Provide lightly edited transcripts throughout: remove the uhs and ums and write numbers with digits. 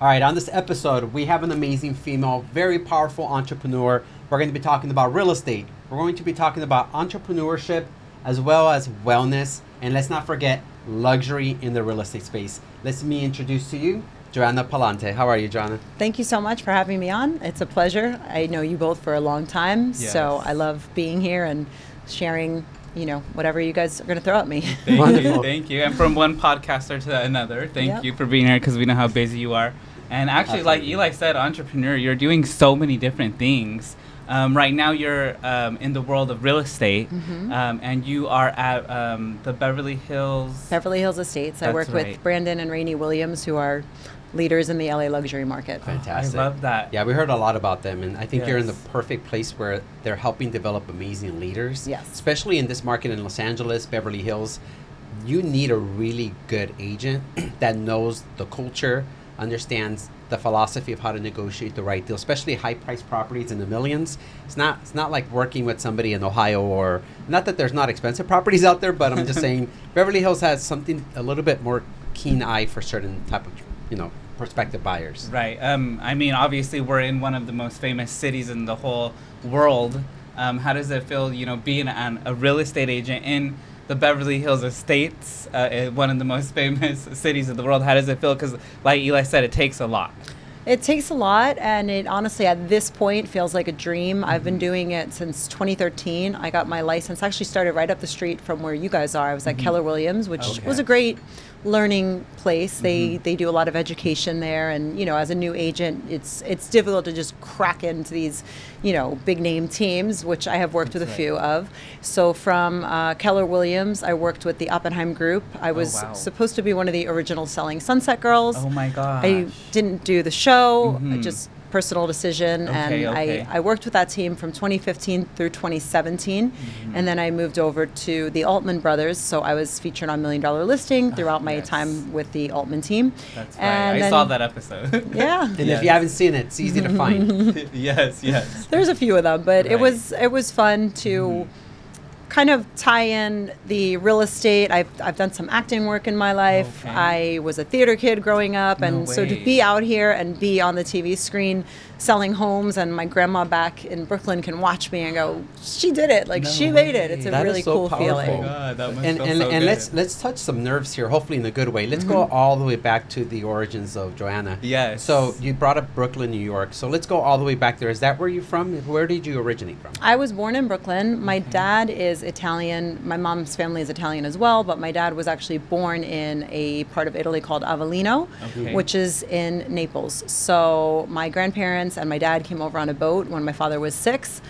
All right, on this episode, we have an amazing female, very powerful entrepreneur. We're going to be talking about real estate. We're going to be talking about entrepreneurship as well as wellness. And let's not forget luxury in the real estate space. Let me introduce to you JoAnna Pallante. How are you, JoAnna? Thank you so much for having me on. It's a pleasure. I know you both for a long time, so I love being here and sharing, whatever you guys are going to throw at me. Thank you. And from one podcaster to another, thank you for being here because we know how busy you are. And actually, Absolutely. like Eli said, entrepreneur, you're doing so many different things. Right now, you're in the world of real estate, and you are at the Beverly Hills Estates. I work with Brandon and Rainey Williams, who are leaders in the LA luxury market. Fantastic. I love that. Yeah, we heard a lot about them, and I think you're in the perfect place where they're helping develop amazing leaders. Yes. Especially in this market in Los Angeles, Beverly Hills. You need a really good agent that knows the culture, understands the philosophy of how to negotiate the right deal, especially high-priced properties in the millions. It's not like working with somebody in Ohio, or not that there's not expensive properties out there, but I'm just saying Beverly Hills has something a little bit more keen eye for certain type of prospective buyers. Right. I mean, obviously, we're in one of the most famous cities in the whole world. How does it feel, being a real estate agent in the Beverly Hills Estates, one of the most famous cities of the world? How does it feel? Because like Eli said, it takes a lot. It takes a lot, and it honestly, at this point, feels like a dream. I've been doing it since 2013. I got my license, actually started right up the street from where you guys are. I was at Keller Williams, which was a great learning place. They do a lot of education there, and as a new agent, it's difficult to just crack into these big name teams, which I have worked with a few of. So from Keller Williams, I worked with the Oppenheim Group. I was supposed to be one of the original Selling Sunset Girls. Oh my gosh. I didn't do the show, just personal decision, I worked with that team from 2015 through 2017, and then I moved over to the Altman brothers, so I was featured on $1 Million Listing throughout my time with the Altman team. That's right. I saw that episode. Yeah. And if you haven't seen it, it's easy to find. Yes. There's a few of them, but it was fun to kind of tie in the real estate. I've done some acting work in my life. I was a theater kid growing up, and so to be out here and be on the TV screen selling homes, and my grandma back in Brooklyn can watch me and go, she did it, like she made it. It's a That really is so cool powerful. feeling. Oh my God, that must And feel so good. let's touch some nerves here, hopefully in a good way. Let's go all the way back to the origins of JoAnna. Yes. So you brought up Brooklyn, New York. So let's go all the way back there. Is that where you're from? Where did you originate from? I was born in Brooklyn. My dad is Italian. My mom's family is Italian as well, but my dad was actually born in a part of Italy called Avellino, which is in Naples. So my grandparents and my dad came over on a boat when my father was 6.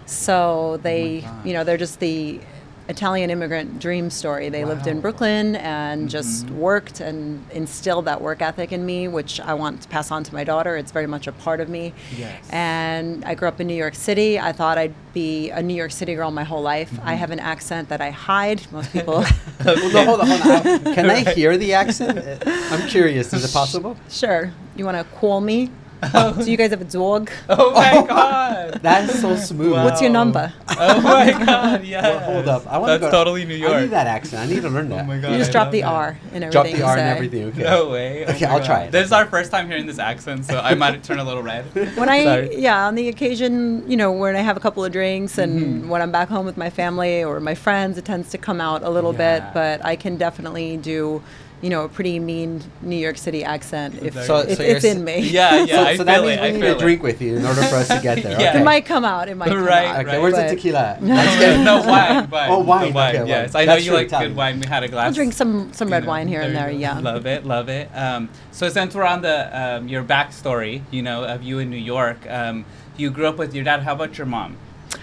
So they, they're just the Italian immigrant dream story. They lived in Brooklyn and just worked and instilled that work ethic in me, which I want to pass on to my daughter. It's very much a part of me. Yes. And I grew up in New York City. I thought I'd be a New York City girl my whole life. I have an accent that I hide. Most people. No, hold on. Can I hear the accent? I'm curious. Is it possible? Sure. You want to call me? Do you guys have a dog? Oh my God. That's so smooth. Wow. What's your number? Oh my God, yes. Well, hold up. I want That's totally New York. I need that accent. I need to learn that. Oh my God. You just I drop love the that. R in everything Drop the you R and say. everything. Okay. No way. Okay, I'll try it. This is our first time hearing this accent, so I might turn a little red. When on the occasion, when I have a couple of drinks and when I'm back home with my family or my friends, it tends to come out a little bit, but I can definitely do, a pretty mean New York City accent if it's in me. Yeah, So that means we need a drink with you in order for us to get there. Yeah. Okay. It might come out. Right. Okay, where's the tequila? No, wine. Oh, wine. Okay, Yes, wine. I know That's you true, like Italian. good wine. We had a glass. I'll drink some red wine here and there, yeah. Love it. So since we're on the your backstory, of you in New York, you grew up with your dad. How about your mom?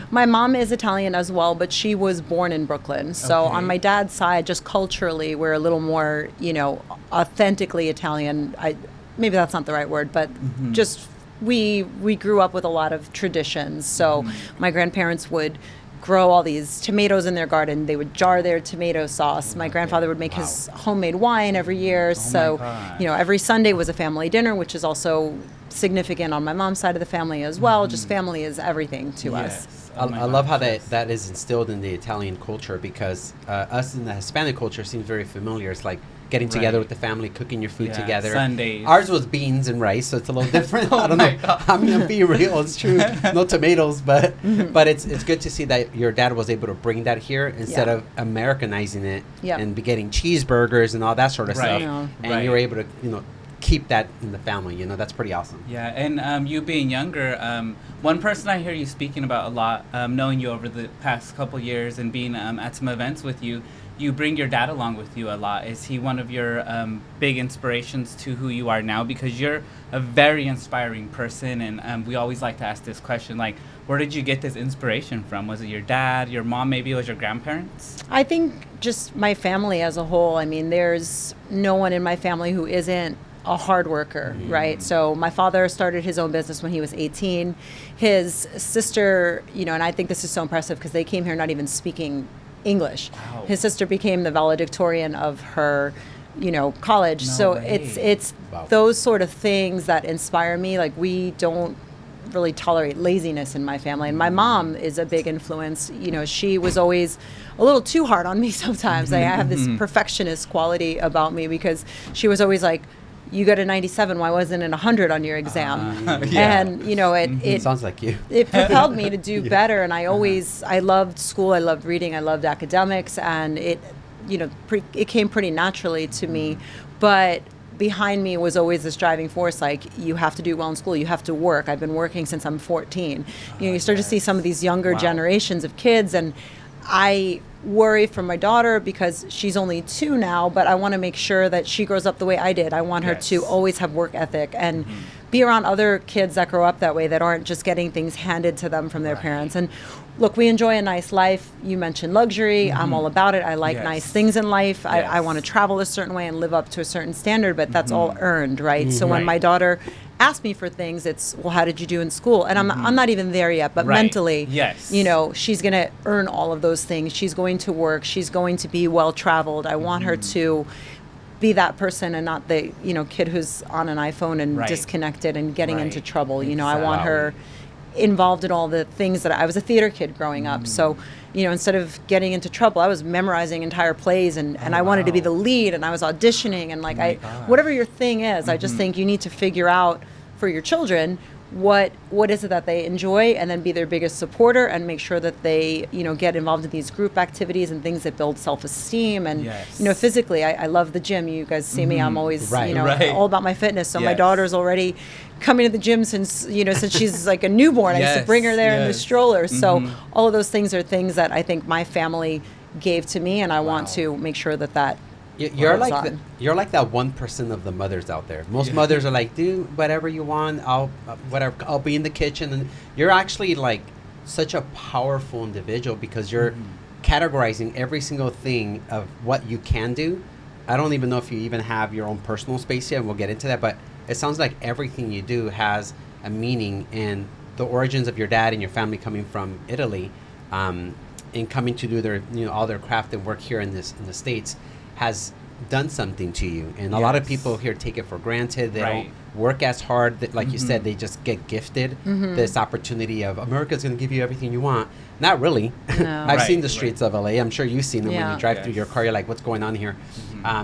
My mom is Italian as well, but she was born in Brooklyn. So on my dad's side, just culturally, we're a little more, authentically Italian. Maybe that's not the right word, but just we grew up with a lot of traditions. So my grandparents would grow all these tomatoes in their garden. They would jar their tomato sauce. My grandfather would make his homemade wine every year. So, every Sunday was a family dinner, which is also significant on my mom's side of the family as well. Just family is everything to us. Oh my I love how gosh, yes. that is instilled in the Italian culture, because us in the Hispanic culture seems very familiar. It's like getting together Right. with the family, cooking your food Yeah, together. Sundays. Ours was beans and rice, so it's a little different. Oh I don't my know. God. I mean, I'm being real. It's true. No tomatoes, but it's good to see that your dad was able to bring that here instead Yeah. of Americanizing it Yep. and be getting cheeseburgers and all that sort of Right. stuff. Yeah. And Right. you're able to keep that in the family. That's pretty awesome. Yeah, and you being younger, one person I hear you speaking about a lot, knowing you over the past couple years and being at some events with you, you bring your dad along with you a lot. Is he one of your big inspirations to who you are now? Because you're a very inspiring person, and we always like to ask this question, like, where did you get this inspiration from? Was it your dad, your mom, maybe it was your grandparents? I think just my family as a whole. I mean, there's no one in my family who isn't a hard worker, right? So my father started his own business when he was 18. His sister, and I think this is so impressive because they came here not even speaking English. Wow. His sister became the valedictorian of her, college. No So way. it's Wow. those sort of things that inspire me. Like, we don't really tolerate laziness in my family, and my mom is a big influence. She was always a little too hard on me sometimes. I have this perfectionist quality about me, because she was always like, you got a 97, why wasn't it 100 on your exam? Yeah. And it Sounds like you. it propelled me to do Yeah. better. And I loved school, I loved reading, I loved academics, and it came pretty naturally to me. But behind me was always this driving force, like, you have to do well in school, you have to work. I've been working since I'm 14. You start to see some of these younger Wow. generations of kids, and I worry for my daughter because she's only 2 now, but I want to make sure that she grows up the way I did. I want her Yes. to always have work ethic and be around other kids that grow up that way, that aren't just getting things handed to them from their Right. parents. And look, we enjoy a nice life. You mentioned luxury. I'm all about it. I like Yes. nice things in life. I Yes. want to travel a certain way and live up to a certain standard, but that's all earned, right? So when Right. my daughter asks me for things, it's, well, how did you do in school? And I'm not even there yet, but Right. mentally, Yes. she's going to earn all of those things. She's going to work. She's going to be well traveled. I want her to be that person and not the kid who's on an iPhone and Right. disconnected and getting into Right. trouble. I want her involved in all the things that I was a theater kid growing up. So, instead of getting into trouble, I was memorizing entire plays, and I wanted to be wow. the lead, and I was auditioning, and like, my gosh. whatever your thing is, I just think you need to figure out for your children what is it that they enjoy, and then be their biggest supporter, and make sure that they get involved in these group activities and things that build self-esteem. And Yes. physically, I love the gym. You guys see me, I'm always Right. Right. all about my fitness. So my Yes. daughter's already coming to the gym since she's like a newborn. I used to bring her there in the Yes. stroller. So all of those things are things that I think my family gave to me, and I want Wow. to make sure that You're Well, like son. you're like that 1% of the mothers out there. Most Yeah. mothers are like, do whatever you want. I'll be in the kitchen, and you're actually like such a powerful individual, because you're categorizing every single thing of what you can do. I don't even know if you even have your own personal space yet, and we'll get into that. But it sounds like everything you do has a meaning, and the origins of your dad and your family coming from Italy, and coming to do their all their craft and work here in the States, has done something to you. And a lot of Yes. people here take it for granted. They Right. don't work as hard. Like you said, they just get gifted this opportunity of America's going to give you everything you want. Not really. No. I've seen Right, the streets of LA. I'm sure you've seen them when Yeah. you drive through your Yes. car. You're like, what's going on here?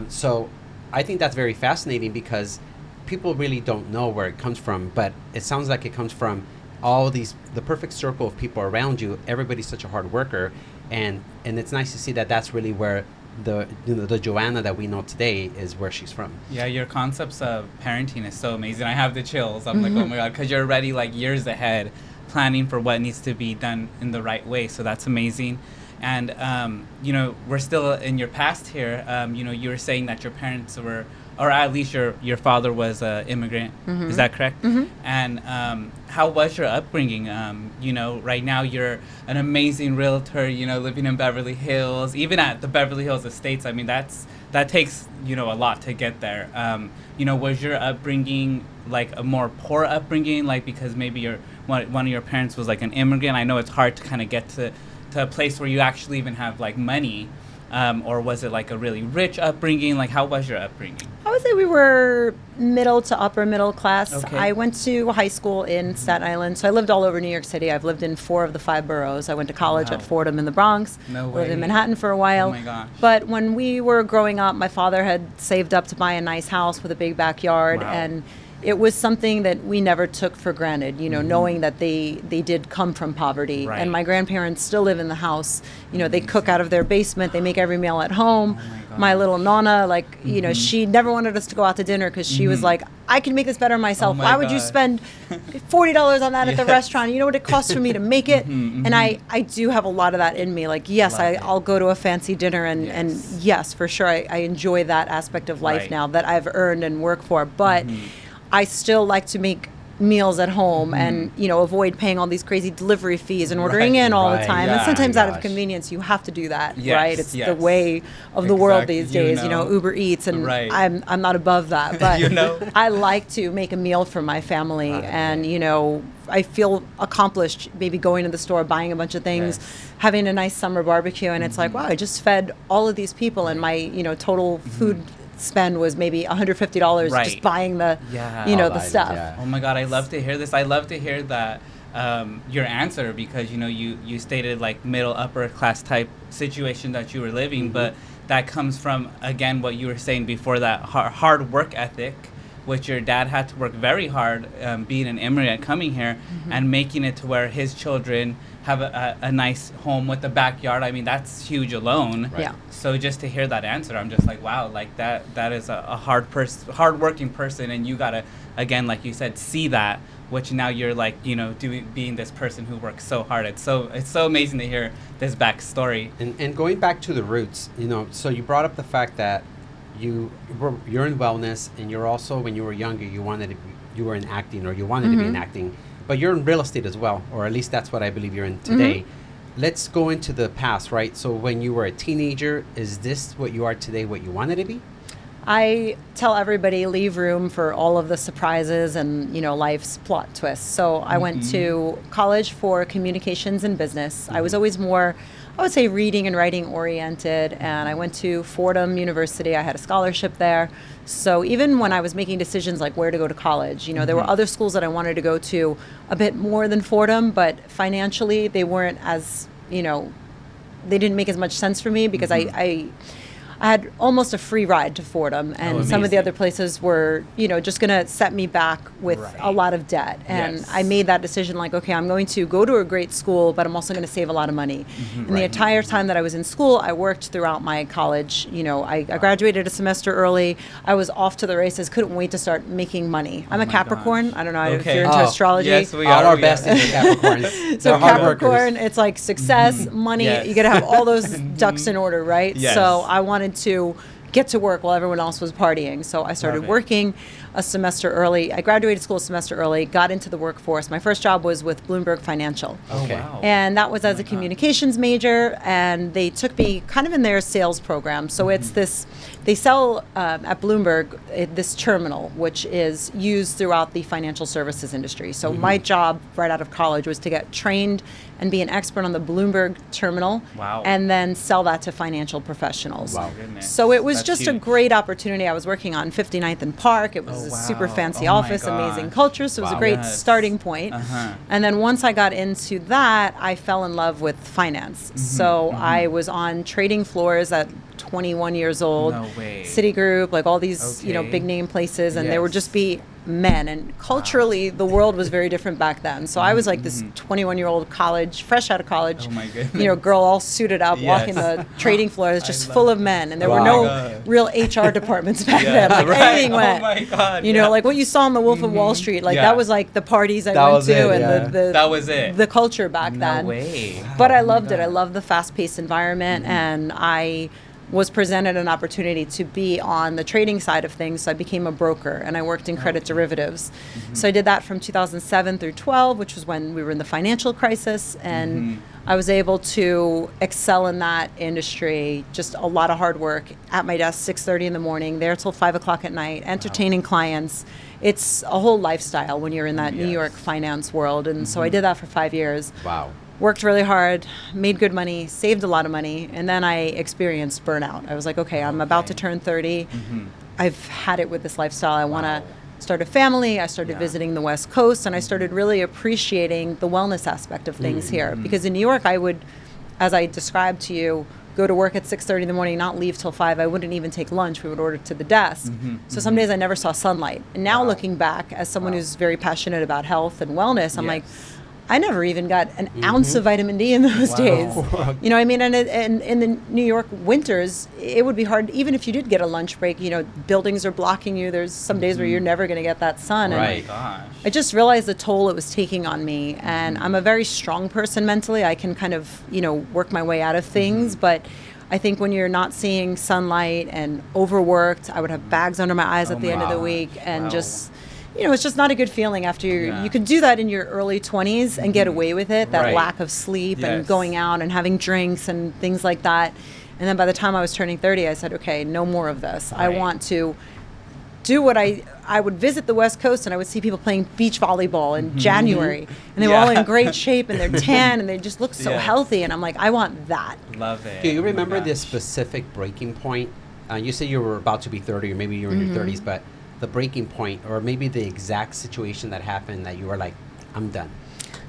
So I think that's very fascinating, because people really don't know where it comes from. But it sounds like it comes from the perfect circle of people around you. Everybody's such a hard worker. And it's nice to see that that's really where the JoAnna that we know today is where she's from. Yeah, your concepts of parenting is so amazing. I have the chills. I'm like, oh my God, because you're already like years ahead, planning for what needs to be done in the right way. So that's amazing. And, we're still in your past here. You were saying that your parents were, or at least your father was an immigrant. Is that correct? And how was your upbringing? Right now you're an amazing realtor, living in Beverly Hills, even at the Beverly Hills Estates. I mean, that takes, a lot to get there. Was your upbringing like a more poor upbringing, like because maybe one of your parents was like an immigrant? I know it's hard to kind of get to a place where you actually even have like money. or was it like a really rich upbringing? Like, how was your upbringing? I would say we were middle to upper middle class. Okay. I went to high school in Staten Island, so I lived all over New York City. I've lived in 4 of the 5 boroughs. I went to college Wow. at Fordham in the Bronx. No Lived way. in Manhattan for a while. Oh my gosh. But when we were growing up, my father had saved up to buy a nice house with a big backyard, Wow. and it was something that we never took for granted, knowing that they did come from poverty. Right. And my grandparents still live in the house. They cook out of their basement. They make every meal at home. Oh my My gosh. little Nana, she never wanted us to go out to dinner because she was like, I can make this better myself. Oh my Why would you God. spend $40 on that at the Yes. restaurant? You know what it costs for me to make it? And I do have a lot of that in me. Like, yes, Love it. I'll go to a fancy dinner and yes, for sure, I enjoy that aspect of life Right. now that I've earned and worked for. But I still like to make meals at home and avoid paying all these crazy delivery fees and ordering Right, in all right, the time. yeah. And sometimes out of Gosh. convenience, you have to do that, Yes, right? It's the yes. way of the world Exactly, these days. Uber Eats, and Right. I'm not above that, but You know? I like to make a meal for my family, and I feel accomplished. Maybe going to the store, buying a bunch of things, Yes. having a nice summer barbecue, and it's like, wow, I just fed all of these people, and my total food spend was maybe $150 Right. just buying the Yeah. the All the items, stuff. yeah. Oh my God, I love to hear this. I love to hear that your answer, because you stated like middle upper class type situation that you were living, but that comes from, again, what you were saying before, that hard work ethic, which your dad had to work very hard, being an immigrant coming here and making it to where his children have a nice home with a backyard. I mean, that's huge alone. Right. Yeah. So just to hear that answer, I'm just like, wow, like that is a hard-working person, and you gotta, again, like you said, see that, which now you're like, being this person who works so hard. It's so amazing to hear this backstory. And going back to the roots, so you brought up the fact that you're in wellness, and you're also, when you were younger, you were in acting, or you wanted to be in acting, but you're in real estate as well, or at least that's what I believe you're in today. Let's go into the past, right? So when you were a teenager, is this what you are today, what you wanted to be? I tell everybody, leave room for all of the surprises and life's plot twists. So I went to college for communications and business. I was always more, I would say, reading and writing oriented, and I went to Fordham University. I had a scholarship there. So even when I was making decisions like where to go to college, there were other schools that I wanted to go to a bit more than Fordham, but financially they weren't as, they didn't make as much sense for me, because I had almost a free ride to Fordham, and some of the amazing. other places were, just going to set me back with Right. a lot of debt. And Yes. I made that decision like, okay, I'm going to go to a great school, but I'm also going to save a lot of money. And the Right. entire time that I was in school, I worked throughout my college. I graduated a semester early. I was off to the races, couldn't wait to start making money. I'm a my Capricorn. gosh. I don't know if Okay. you're into Oh, astrology. Yes, we All are. our we best are. is Capricorns. So They're hard workers. Capricorn, it's like success, money. Yes. You got to have all those ducks in order, right? Yes. So I wanted to get to work while everyone else was partying. So I started Love it. working a semester early. I graduated school a semester early, got into the workforce. My first job was with Bloomberg Financial. Oh, Okay. wow. And that was as my a God. communications major, and they took me kind of in their sales program. So it's this, they sell at Bloomberg this terminal, which is used throughout the financial services industry. So my job right out of college was to get trained and be an expert on the Bloomberg terminal, Wow. and then sell that to financial professionals. Wow. Goodness. So it was That's just a huge. great opportunity. I was working on 59th and Park. It was Oh, a wow. super fancy Oh my office, amazing gosh. culture. So it was a Wow. great Yes. starting point. Uh-huh. And then once I got into that, I fell in love with finance. So I was on trading floors at 21 years old. No way. Citigroup, like all these, Okay. big name places, and there would Yes. just be men. And culturally, the world was very different back then. So I was like this 21-year-old college, fresh out of college, Oh my goodness. girl all suited up, Yes. walking the trading floor. It's I just love full of it. men, and there Wow. were no God. real HR departments back Yeah, then. Like right. anything went. Oh my God. Like what you saw on The Wolf of Wall Street. Like Yeah. that was like the parties I That went was to, it, and yeah. the That was it. the culture back No then. way. But I Oh my loved it. I God. loved the fast-paced environment, and I was presented an opportunity to be on the trading side of things. So I became a broker, and I worked in credit derivatives. So I did that from 2007 through 12, which was when we were in the financial crisis, and I was able to excel in that industry. Just a lot of hard work at my desk, 6:30 in the morning, there till 5 o'clock at night, entertaining clients. It's a whole lifestyle when you're in that New Yes. York finance world, and so I did that for 5 years. Wow. worked really hard, made good money, saved a lot of money, and then I experienced burnout. I was like, okay, I'm about to turn 30. I've had it with this lifestyle. I want to start a family. I started visiting the West Coast, and I started really appreciating the wellness aspect of things here. Because in New York, I would, as I described to you, go to work at 6:30 in the morning, not leave till 5. I wouldn't even take lunch. We would order to the desk. So some days I never saw sunlight. And now looking back, as someone who's very passionate about health and wellness, I'm like, I never even got an ounce of vitamin D in those days. You know what I mean? And in the New York winters, it would be hard, even if you did get a lunch break, you know, buildings are blocking you. There's some days where you're never going to get that sun. Right. And I just realized the toll it was taking on me. And I'm a very strong person mentally. I can kind of, you know, work my way out of things. But I think when you're not seeing sunlight and overworked, I would have bags under my eyes at the end of the week and just... You know, it's just not a good feeling after you could do that in your early 20s and get away with it, that lack of sleep and going out and having drinks and things like that. And then by the time I was turning 30, I said, okay, no more of this. I want to do what I would visit the West Coast and I would see people playing beach volleyball in January. And they were all in great shape and they're tan and they just look so healthy. And I'm like, I want that. Love it. Do you remember this specific breaking point? You said you were about to be 30 or maybe you were in your 30s, but the breaking point or maybe the exact situation that happened that you were like, I'm done?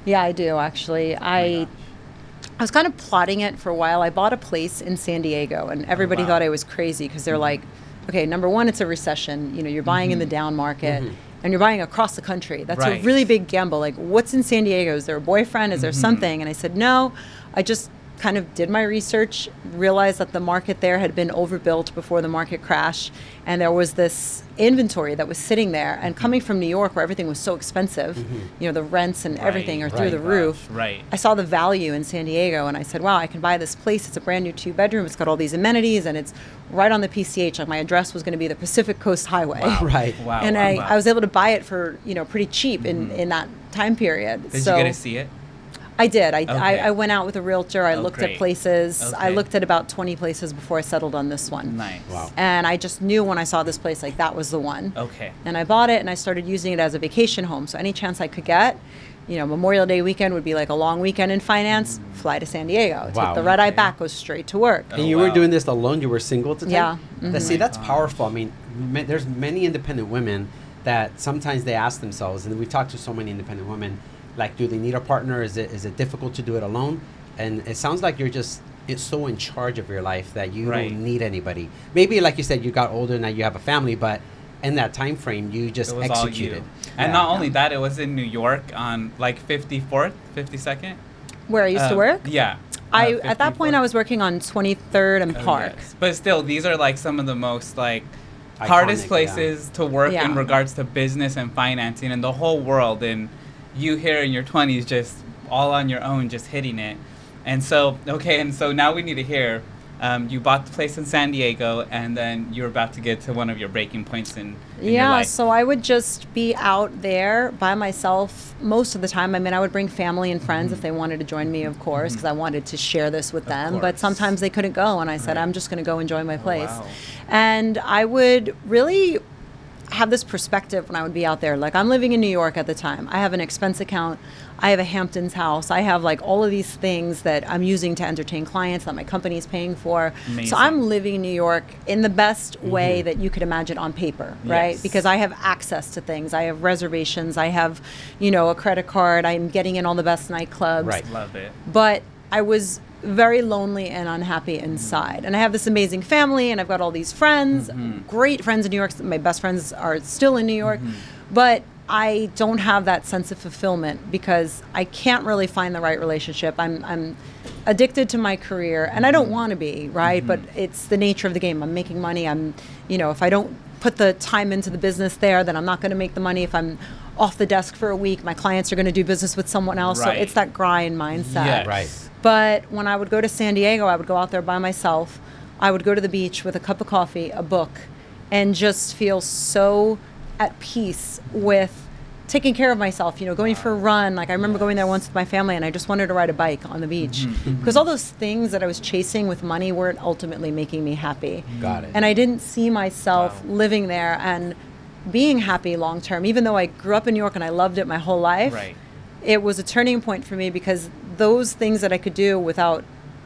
Yeah, I do actually. I was kind of plotting it for a while. I bought a place in San Diego and everybody thought I was crazy because they're like, okay, number one, it's a recession. You know, you're buying in the down market and you're buying across the country. That's a really big gamble. Like, what's in San Diego? Is there a boyfriend? Is there something? And I said, no. I just kind of did my research, realized that the market there had been overbuilt before the market crash, and there was this inventory that was sitting there. And coming from New York, where everything was so expensive, you know, the rents and everything are through the roof. I saw the value in San Diego, and I said, wow, I can buy this place. It's a brand new 2-bedroom. It's got all these amenities, and it's right on the PCH. Like, my address was going to be the Pacific Coast Highway. And I was able to buy it for, you know, pretty cheap in that time period. Did you get to see it? I did. I went out with a realtor. I looked at places. I looked at about 20 places before I settled on this one. Nice. Wow. And I just knew when I saw this place, like, that was the one. Okay. And I bought it, and I started using it as a vacation home. So any chance I could get, you know, Memorial Day weekend would be like a long weekend in finance, fly to San Diego, take the red eye back, go straight to work. And you were doing this alone? You were single at the time? Yeah. See, that's powerful. I mean, there's many independent women that sometimes they ask themselves, and we've talked to so many independent women, like, do they need a partner? Is it difficult to do it alone? And it sounds like you're just so in charge of your life that you don't need anybody. Maybe, like you said, you got older, now you have a family, but in that time frame, you just executed. And not only that, it was in New York on like 54th, 52nd. Where I used to work? Yeah. At that point, I was working on 23rd and Park. Yes. But still, these are like some of the most like hardest places to work in regards to business and financing in the whole world. And you here in your 20s just all on your own, just hitting it. And so, now we need to hear, you bought the place in San Diego, and then you're about to get to one of your breaking points in your life. So I would just be out there by myself most of the time. I mean, I would bring family and friends if they wanted to join me, of course, because I wanted to share this with them. But sometimes they couldn't go, and I said, I'm just going to go enjoy my place. And I would really have this perspective when I would be out there. Like, I'm living in New York at the time. I have an expense account. I have a Hamptons house. I have like all of these things that I'm using to entertain clients that my company is paying for. Amazing. So I'm living in New York in the best way that you could imagine on paper, right? Because I have access to things. I have reservations. I have, you know, a credit card. I'm getting in all the best nightclubs. Right. Love it. But I was very lonely and unhappy inside. And I have this amazing family, and I've got all these friends, great friends in New York. My best friends are still in New York. But I don't have that sense of fulfillment because I can't really find the right relationship. I'm addicted to my career, and I don't want to be, right? But it's the nature of the game. I'm making money. If I don't put the time into the business there, then I'm not going to make the money. If I'm off the desk for a week, my clients are going to do business with someone else. So it's that grind mindset. Yes. Right. But when I would go to San Diego, I would go out there by myself. I would go to the beach with a cup of coffee, a book, and just feel so at peace with taking care of myself, going for a run. Like, I remember going there once with my family, and I just wanted to ride a bike on the beach. Because all those things that I was chasing with money weren't ultimately making me happy. Got it. And I didn't see myself living there and being happy long term. Even though I grew up in New York and I loved it my whole life, it was a turning point for me because those things that I could do without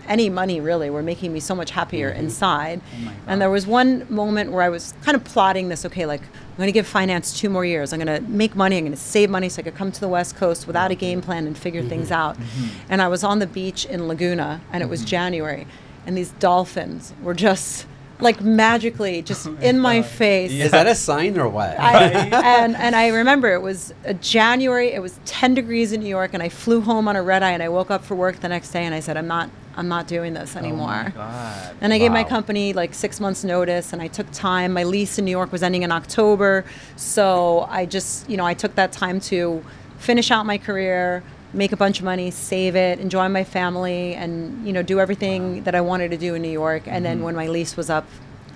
any money really were making me so much happier inside. Oh my God. And there was one moment where I was kind of plotting this, okay, like I'm going to give finance 2 more years. I'm going to make money. I'm going to save money so I could come to the West Coast without a game plan and figure things out. And I was on the beach in Laguna, and it was January, and these dolphins were just like magically just in my face. Is that a sign or what? And I remember it was January, it was 10 degrees in New York, and I flew home on a red eye, and I woke up for work the next day, and I said, I'm not doing this anymore. Oh my God. And I gave my company like 6 months notice, and I took time. My lease in New York was ending in October. So I just, I took that time to finish out my career, make a bunch of money, save it, enjoy my family, and, do everything that I wanted to do in New York. And then when my lease was up,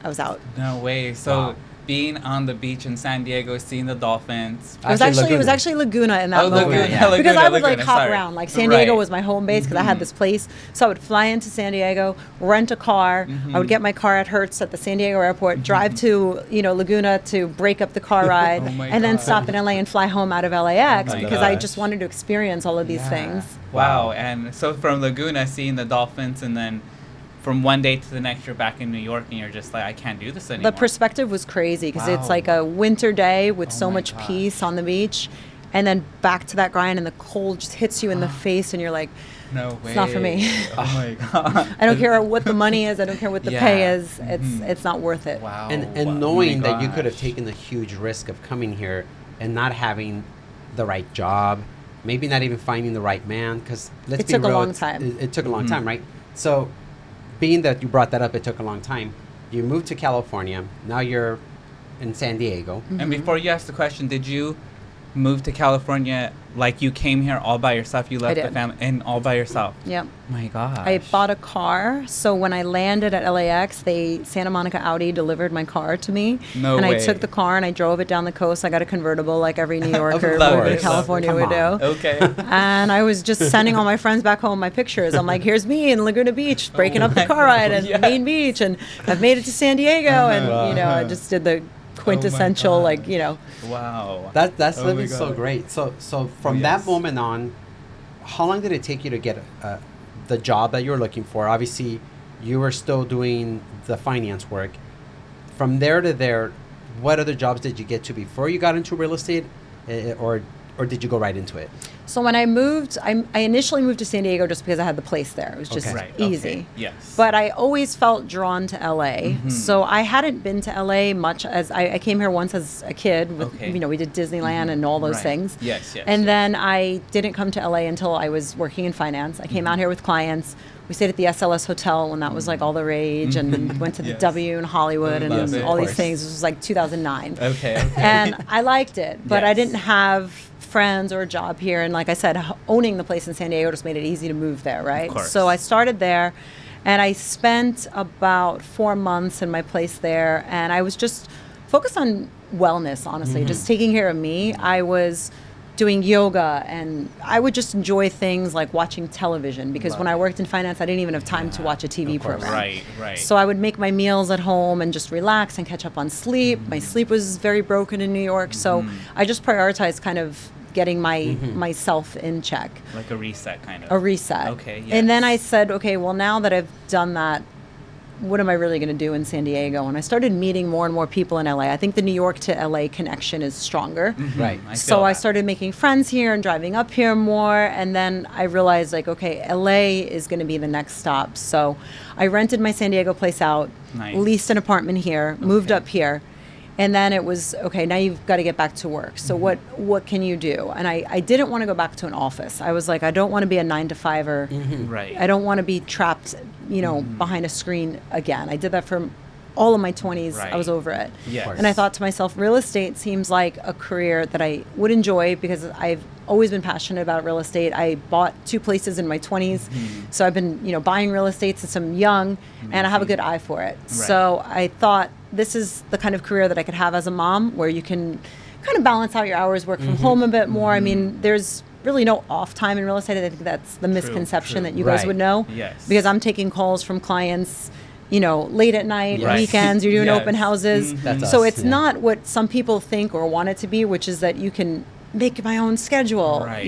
I was out. No way. So being on the beach in San Diego, seeing the dolphins. It was actually Laguna in that moment. Laguna, yeah. Because I would Laguna, hop sorry. around. Like San Diego Right. was my home base because I had this place. So I would fly into San Diego, rent a car. I would get my car at Hertz at the San Diego airport, drive to Laguna to break up the car ride, Oh my and then God. stop in LA and fly home out of LAX Oh my because I gosh. just wanted to experience all of these things. Wow. And so from Laguna, seeing the dolphins, and then from one day to the next, you're back in New York, and you're just like, I can't do this anymore. The perspective was crazy because it's Wow. like a winter day with so my much gosh. peace on the beach, and then back to that grind, and the cold just hits you in the face, and you're like, No way. it's not for me. Oh my God. I don't care what the money is. I don't care what the pay Yeah. is. It's not worth it. Wow. And Wow. knowing Oh my that you could have gosh. taken the huge risk of coming here and not having the right job, maybe not even finding the right man, because let's It be took a real, long time. It took a long time, right? So, being that you brought that up, it took a long time. You moved to California. Now you're in San Diego. And before you ask the question, did you move to California like you came here all by yourself? You left the did. family and all by yourself? Yep. My God. I bought a car. So when I landed at LAX, Santa Monica Audi delivered my car to me. No and way. I took the car and I drove it down the coast. I got a convertible like every New Yorker Of moving to course. California Come would on. do. Okay. And I was just sending all my friends back home my pictures. I'm like, here's me in Laguna Beach, breaking up the car ride at Yes. Main Beach, and I've made it to San Diego, and I just did the quintessential, God. Wow. That's Oh my living so God. great. So from Yes. that moment on, how long did it take you to get the job that you were looking for? Obviously, you were still doing the finance work. From there to there, what other jobs did you get to before you got into real estate, or did you go right into it? So when I moved, I initially moved to San Diego just because I had the place there. It was just Okay. Right. easy. Okay. Yes. But I always felt drawn to LA. So I hadn't been to LA much as I came here once as a kid. With, Okay. we did Disneyland and all those Right. things. Yes, yes, And yes. then I didn't come to LA until I was working in finance. I came out here with clients. We stayed at the SLS Hotel when that was like all the rage, and went to the Yes. W in Hollywood and Love it. all Of these course. things. This was like 2009. Okay. And I liked it, but I Yes. didn't have friends or a job here. And like I said, owning the place in San Diego just made it easy to move there, right? course. So I started there, and I spent about 4 months in my place there, and I was just focused on wellness, honestly, just taking care of me. I was doing yoga, and I would just enjoy things like watching television, because when I worked in finance, I didn't even have time to watch a TV of course. program. Right, right. So I would make my meals at home and just relax and catch up on sleep. My sleep was very broken in New York, so I just prioritized kind of getting myself in check. Like a reset, kind of. A reset. Okay, And then I yes. said, okay, well, now that I've done that, what am I really going to do in San Diego? And I started meeting more and more people in LA. I think the New York to LA connection is stronger. Right. So feel I that. started making friends here and driving up here more. And then I realized, like, okay, LA is going to be the next stop. So I rented my San Diego place out, Nice. leased an apartment here, moved Okay. up here. And then it was, okay, now you've got to get back to work. So what can you do? And I didn't want to go back to an office. I was like, I don't want to be a 9-to-5-er. Right. I don't want to be trapped, behind a screen again. I did that for all of my 20s. I was Right. over it. Yes. And I thought to myself, real estate seems like a career that I would enjoy, because I've always been passionate about real estate. I bought 2 places in my 20s. So I've been, buying real estate since I'm young, and I have a good eye for it. So I thought this is the kind of career that I could have as a mom, where you can kind of balance out your hours, work from home a bit more. I mean, there's really no off time in real estate. I think that's the misconception true. that you guys Right. would know. Yes. Because I'm taking calls from clients, late at night, Yes. weekends, you're doing Yes. open houses. That's So us, it's yeah. not what some people think or want it to be, which is that you can make my own schedule, Right.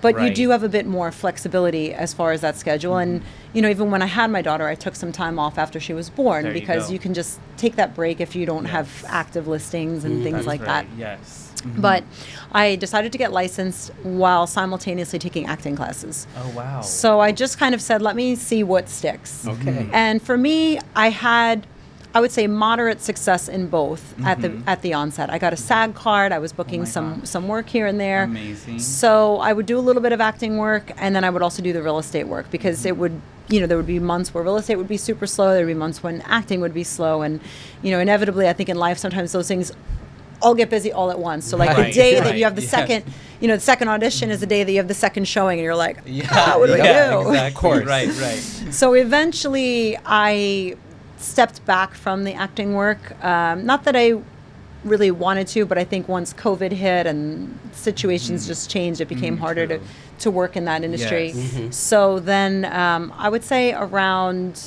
but you Right. do have a bit more flexibility as far as that schedule. And, you know, even when I had my daughter, I took some time off after she was born There you because go. you can just take that break if you don't have Yes. active listings and things That's like right. that. Yes. But I decided to get licensed while simultaneously taking acting classes. Oh, wow. So I just kind of said, let me see what sticks. Okay. And for me, I had, I would say, moderate success in both at the onset. I got a SAG card. I was booking my some gosh. work here and there. Amazing. So I would do a little bit of acting work, and then I would also do the real estate work because it would, you know, there would be months where real estate would be super slow. There would be months when acting would be slow, and you know, inevitably, I think in life sometimes those things all get busy all at once. So like the Right, day that right, you have the yes. second, you know, the second audition is the day that you have the second showing, and you're like, Yeah, what do I do? exactly. Of course. Right, right. So eventually I stepped back from the acting work. Not that I really wanted to, but I think once COVID hit and situations just changed, it became harder true. to work in that industry. Yes. So then I would say around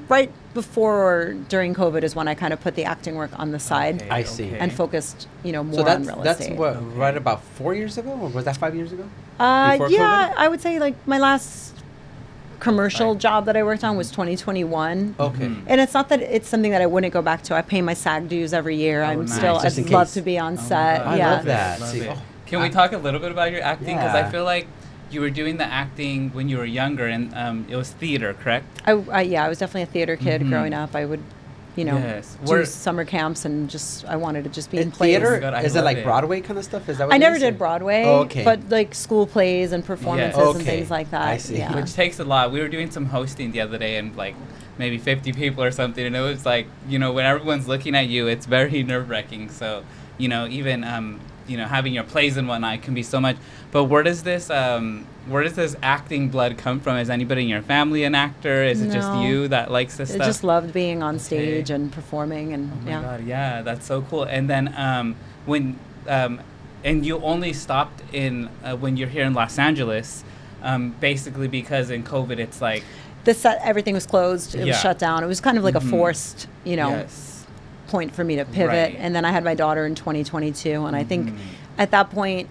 right before or during COVID is when I kind of put the acting work on the side Okay, I see. and focused, you know, more So on real that's estate. what, Okay. right about 4 years ago, or was that 5 years ago? Before Yeah, COVID? I would say like my last commercial Right. job that I worked on was 2021. Okay. And it's not that it's something that I wouldn't go back to. I pay my SAG dues every year. Oh, I'm nice. still, Just I'd in love case. to be on Oh my set. God. I Yeah. love that. Love See, it. oh, Can we talk a little bit about your acting? Because Yeah. I feel like you were doing the acting when you were younger, and it was theater, correct? Yeah, I was definitely a theater kid growing up. I would, you know, Yes. do Where- summer camps and just, I wanted to just be in In plays. theater, Oh my God, I is it love like it. Broadway kind of stuff? Is that what I it never is, did or- Broadway, Oh, okay. but like school plays and performances and Okay. things like that. I see. Yeah. Which takes a lot. We were doing some hosting the other day, and like maybe 50 people or something, and it was like, you know, when everyone's looking at you, it's very nerve-wracking. So, you know, even you know, having your plays and whatnot can be so much. But where does this acting blood come from? Is anybody in your family an actor? Is it just No. you that likes this I stuff? just loved being on Okay. stage and performing and Oh my yeah. God, yeah, that's so cool. And then when and you only stopped in when you're here in Los Angeles, basically because in COVID it's like The set, everything was closed. It Yeah. was shut down. It was kind of like a Mhm. forced, you know, yes, point for me to pivot. Right. And then I had my daughter in 2022, and I think Mhm. at that point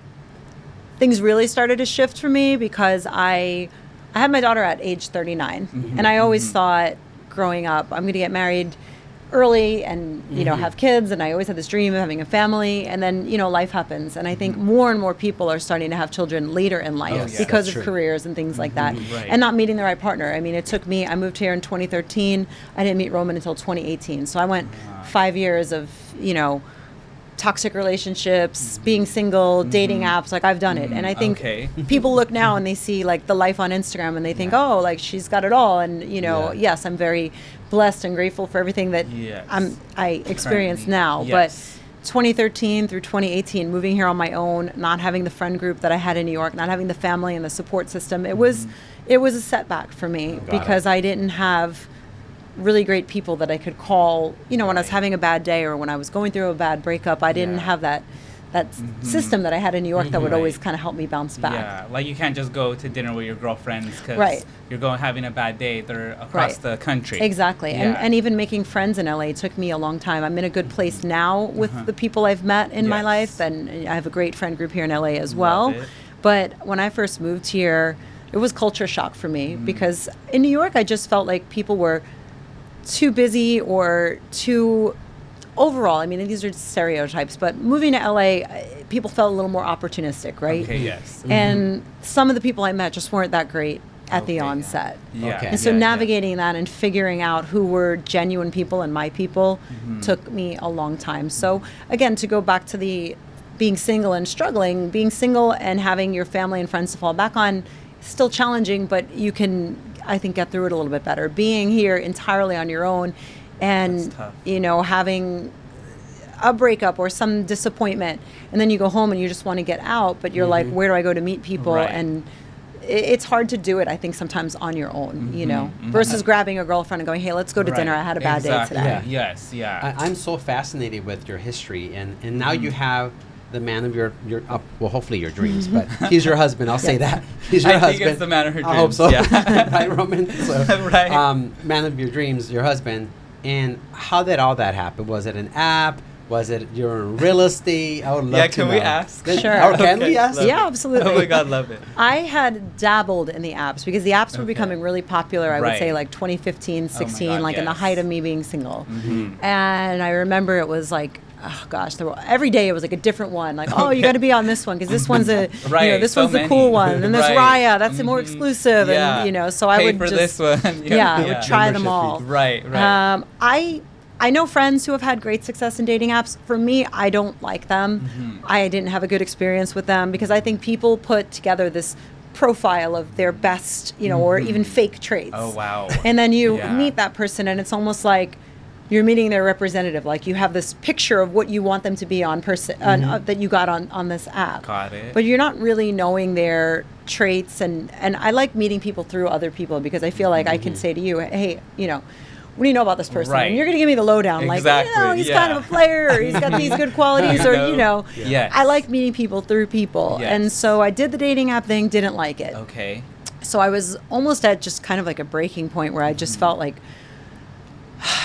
things really started to shift for me because I had my daughter at age 39, Mhm. and I always Mhm. thought growing up I'm going to get married early and you know Mhm. have kids, and I always had this dream of having a family, and then you know life happens, and I think Mhm. more and more people are starting to have children later in life Yes, because that's of true. careers and things like that, Right. and not meeting the right partner. I mean, it took me, I moved here in 2013, I didn't meet Roman until 2018, so I went Wow. 5 years of, you know, toxic relationships, being single, dating apps, like I've done it. And I think Okay. people look now and they see like the life on Instagram and they think, Yeah. oh, like she's got it all. And, you know, Yeah. yes, I'm very blessed and grateful for everything that Yes. I experience Currently, now. yes. But 2013 through 2018, moving here on my own, not having the friend group that I had in New York, not having the family and the support system, it was a setback for me Got because it. I didn't have really great people that I could call, you know, when I was Right. having a bad day or when I was going through a bad breakup. I didn't Yeah. have that system that I had in New York that would Right. always kind of help me bounce back. Yeah, like you can't just go to dinner with your girlfriends because Right. you're going having a bad day. They're across Right. the country. Exactly. Yeah. And even making friends in LA took me a long time. I'm in a good place now with Uh-huh. the people I've met in my Yes. life, and I have a great friend group here in LA as Love well. it. But when I first moved here, it was culture shock for me Mm-hmm. because in New York I just felt like people were too busy or too overall. I mean, these are stereotypes, but moving to LA, people felt a little more opportunistic, right? Okay, yes. And some of the people I met just weren't that great at the Okay, yeah. onset. Yeah. Okay. And so yeah, yeah. navigating that and figuring out who were genuine people and my people Mm-hmm. took me a long time. So again, to go back to the being single and struggling, being single and having your family and friends to fall back on, still challenging, but you can, I think, get through it a little bit better. Being here entirely on your own and, That's tough. you know, having a breakup or some disappointment, and then you go home and you just want to get out, but you're like, where do I go to meet people? Right. And it's hard to do it, I think, sometimes on your own, you know, mhm. versus grabbing a girlfriend and going, hey, let's go to dinner. Right. I had a bad Exactly. day today. Yeah. Yes, yeah. I'm so fascinated with your history, and now you have the man of your well, hopefully your dreams, but he's your husband. I'll say that he's your I husband. think it's the man of her I hope dreams, so, yeah. right, Roman? So, Right. man of your dreams, your husband. And how did all that happen? Was it an app? Was it you're in real estate? I would love Yeah, to can know. we ask? Sure. Or can Okay, we ask? love Yeah, it. absolutely. Oh my God, love it. I had dabbled in the apps because the apps were Okay. becoming really popular, I would say Right. like 2015, 16, God, like in the yes. height of me being single. Mm-hmm. And I remember it was like, oh gosh, every day it was like a different one. Like, oh, you got to be on this one because this one's a, Right, this so one's the many. cool one. And there's Right. Raya, that's the more Mhm. exclusive. Yeah. And, so I Pay would for just, this one. yeah, I would try them Membership all. fees. Right. I know friends who have had great success in dating apps. For me, I don't like them. Mm-hmm. I didn't have a good experience with them because I think people put together this profile of their best, or even fake traits. Oh, wow. And then you Yeah. meet that person and it's almost like you're meeting their representative. Like you have this picture of what you want them to be on that you got on this app. Got it. But you're not really knowing their traits, and I like meeting people through other people because I feel like I can say to you, hey, what do you know about this person? Right. And you're going to give me the lowdown. Exactly, Like, he's yeah. kind of a player, or he's got these good qualities, or, Yes. I like meeting people through people. Yes. And so I did the dating app thing, didn't like it. Okay. So I was almost at just kind of like a breaking point where I just felt like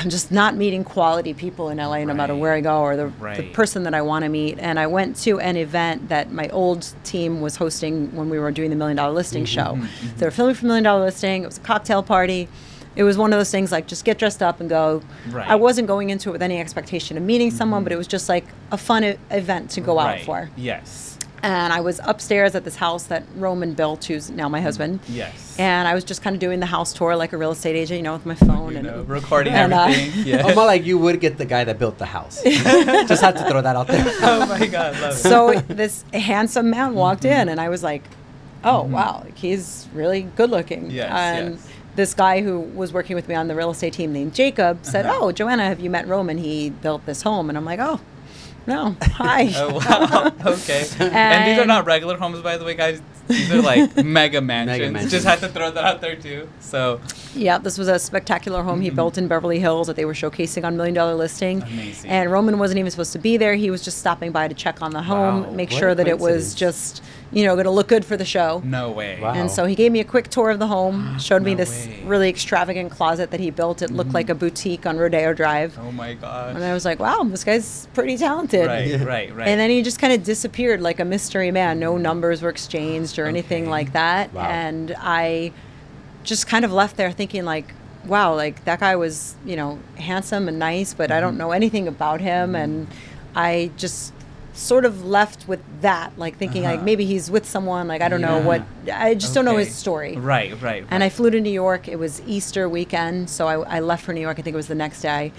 I'm just not meeting quality people in LA no matter Right. where I go, or the Right. person that I want to meet. And I went to an event that my old team was hosting when we were doing the $1 Million Listing show. They were filming for $1 Million Listing. It was a cocktail party. It was one of those things like just get dressed up and go. Right. I wasn't going into it with any expectation of meeting someone, but it was just like a fun event to go out Right. for. Yes. And I was upstairs at this house that Roman built, who's now my husband. Yes. And I was just kind of doing the house tour like a real estate agent, with my phone Recording and, everything. Yeah. Almost like you would get the guy that built the house. Just had to throw that out there. Oh my God, love it. So this handsome man walked in, and I was like, oh, wow, like, he's really good looking. Yes, And yes. this guy who was working with me on the real estate team named Jacob said, oh, JoAnna, have you met Roman? He built this home. And I'm like, oh, no, hi. Oh wow. Okay. And these are not regular homes, by the way, guys. These are like mega mansions. mansions. Just had to throw that out there too. So Yeah, this was a spectacular home he built in Beverly Hills that they were showcasing on $1 Million Listing. Amazing. And Roman wasn't even supposed to be there. He was just stopping by to check on the home, Wow, make what sure a that it was coincidence. just, going to look good for the show. no way. Wow. And so he gave me a quick tour of the home, showed me No this way. really extravagant closet that he built. It looked like a boutique on Rodeo Drive. Oh my gosh. And I was like, wow, this guy's pretty talented. Right, Yeah. right. And then he just kind of disappeared like a mystery man. No numbers were exchanged or anything Okay. like that. Wow. And I just kind of left there thinking like, wow, like that guy was, handsome and nice, but I don't know anything about him. And I just sort of left with that, like thinking like maybe he's with someone, like I don't know Yeah. what, I just don't know Okay. his story. Right. And I flew to New York. It was Easter weekend, so I left for New York. I think it was the next day.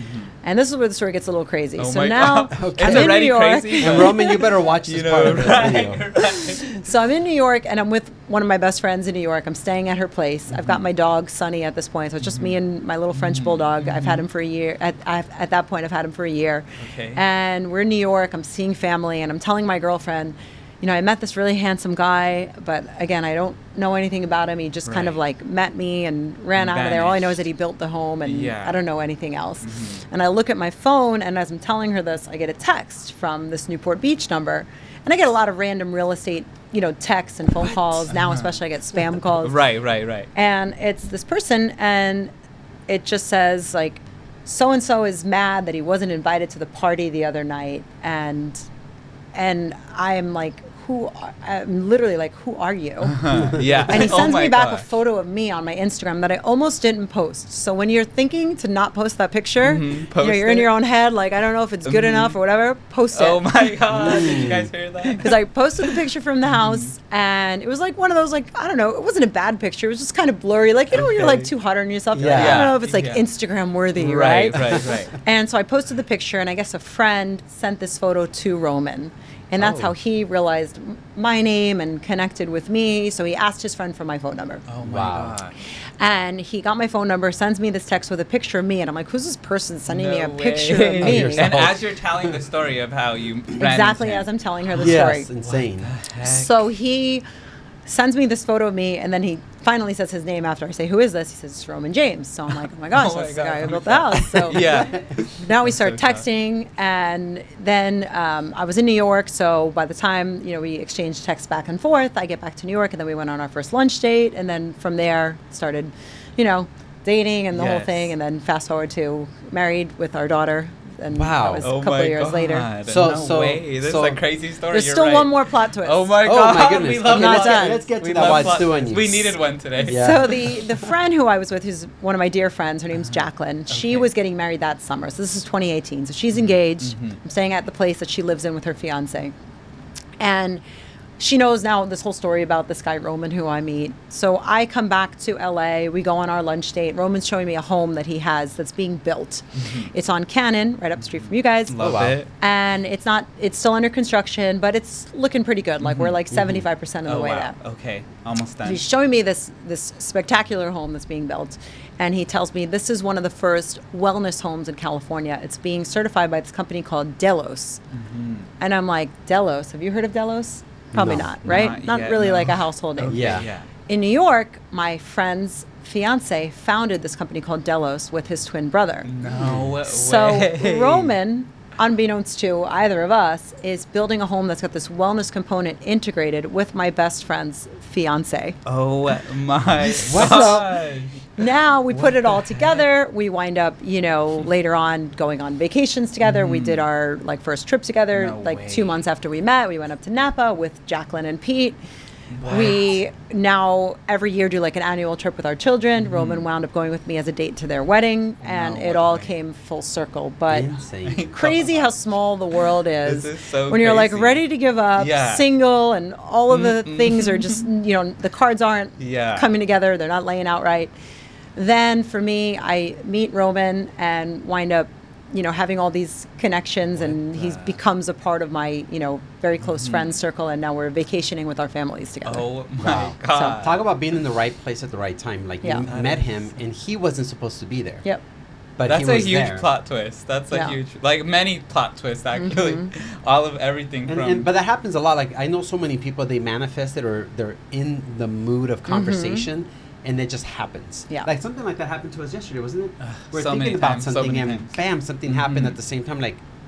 And this is where the story gets a little crazy. Oh so my now God. Okay. I'm It's in New already York. crazy. And Roman, you better watch this part of the video. right. So I'm in New York, and I'm with one of my best friends in New York. I'm staying at her place. I've got my dog Sonny at this point, so it's just me and my little French bulldog. I've had him for a year. At that point, I've had him for a year. Okay. And we're in New York. I'm seeing family, and I'm telling my girlfriend, I met this really handsome guy, but again, I don't know anything about him. He just kind of Right. like met me and ran out of there. All I know is Vanished. that he built the home, and Yeah. I don't know anything else. And I look at my phone, and as I'm telling her this, I get a text from this Newport Beach number. And I get a lot of random real estate, texts and phone calls. Now, especially, I get spam calls. Right. And it's this person, and it just says, like, so-and-so is mad that he wasn't invited to the party the other night. And I'm like, I'm literally like, who are you? Yeah. And he Oh sends my me back a gosh. photo of me on my Instagram that I almost didn't post. So when you're thinking to not post that picture, Post you're in it. your own head, like, I don't know if it's good enough or whatever, post it. Oh my God. Did you guys hear that? Because I posted the picture from the house, and it was like one of those, like, I don't know, it wasn't a bad picture. It was just kind of blurry. Like, when you're like Okay. too hard on yourself, you're like, Yeah. I don't know if it's like Yeah. Instagram worthy, right? Right. And so I posted the picture, and I guess a friend sent this photo to Roman. And that's Oh. how he realized my name and connected with me. So he asked his friend for my phone number. Oh my Wow. gosh. And he got my phone number, sends me this text with a picture of me. And I'm like, who's this person sending me a No picture way. of me? yourself. And as you're telling the story of how you ran Exactly into as him. I'm telling her the Yes, story. insane. Heck. So he sends me this photo of me, and then he finally says his name after I say, who is this? He says, it's Roman James. So I'm like, oh my gosh, Oh my that's the God, guy who oh built my the God. house. So Yeah. now we start so tough. texting, and then I was in New York. So by the time, we exchanged texts back and forth, I get back to New York, and then we went on our first lunch date. And then from there started, dating and the whole Yes. thing. And then fast forward to married with our daughter and Wow. that was a couple of years later. So way. This is so a crazy story. There's You're still right. one more plot twist. Oh my Oh god. my goodness. We love Okay, not plot done. let's get to We that love while it's plot doing twists. you. We needed one today. Yeah. So the friend who I was with, who's one of my dear friends, her name's Jacqueline. She Okay. was getting married that summer. So this is 2018. So she's engaged. I'm staying at the place that she lives in with her fiance. And she knows now this whole story about this guy, Roman, who I meet. So I come back to LA. We go on our lunch date. Roman's showing me a home that he has that's being built. It's on Cannon, right up the street from you guys. Love wow. it. And it's still under construction, but it's looking pretty good. Like we're like 75% of the way there. Okay. Almost done. He's showing me this spectacular home that's being built, and he tells me this is one of the first wellness homes in California. It's being certified by this company called Delos. And I'm like, Delos, have you heard of Delos? Probably No. not, right? Not Not yet, really no. like a household name. Okay, Yeah. In New York, my friend's fiance founded this company called Delos with his twin brother. No way. So Roman, unbeknownst to either of us, is building a home that's got this wellness component integrated with my best friend's fiance. Oh my What? gosh. Now we put it all together. We wind up, later on going on vacations together. We did our first trip together. No way. 2 months after we met, we went up to Napa with Jacqueline and Pete. We now every year do an annual trip with our children. Roman wound up going with me as a date to their wedding, and No it all way. came full circle. But Insane. crazy how small the world is, This is so when you're crazy. ready to give up, Yeah. single, and all of the things are just the cards aren't Yeah. coming together. They're not laying out right. Then for me, I meet Roman and wind up having all these connections, and he becomes a part of my very close friend circle, and now we're vacationing with our families together. Oh my Wow. god. Talk about being in the right place at the right time. Yeah. You met him, and he wasn't supposed to be there. Yep. But That's he a was huge there. plot twist. That's a Yeah. huge, many plot twists actually. All of everything from. But that happens a lot. I know so many people, they manifest it, or they're in the mood of conversation, and it just happens. Yeah. Something like that happened to us yesterday, wasn't it? We're so thinking many about times, so something, many and times. bam, something happened at the same time.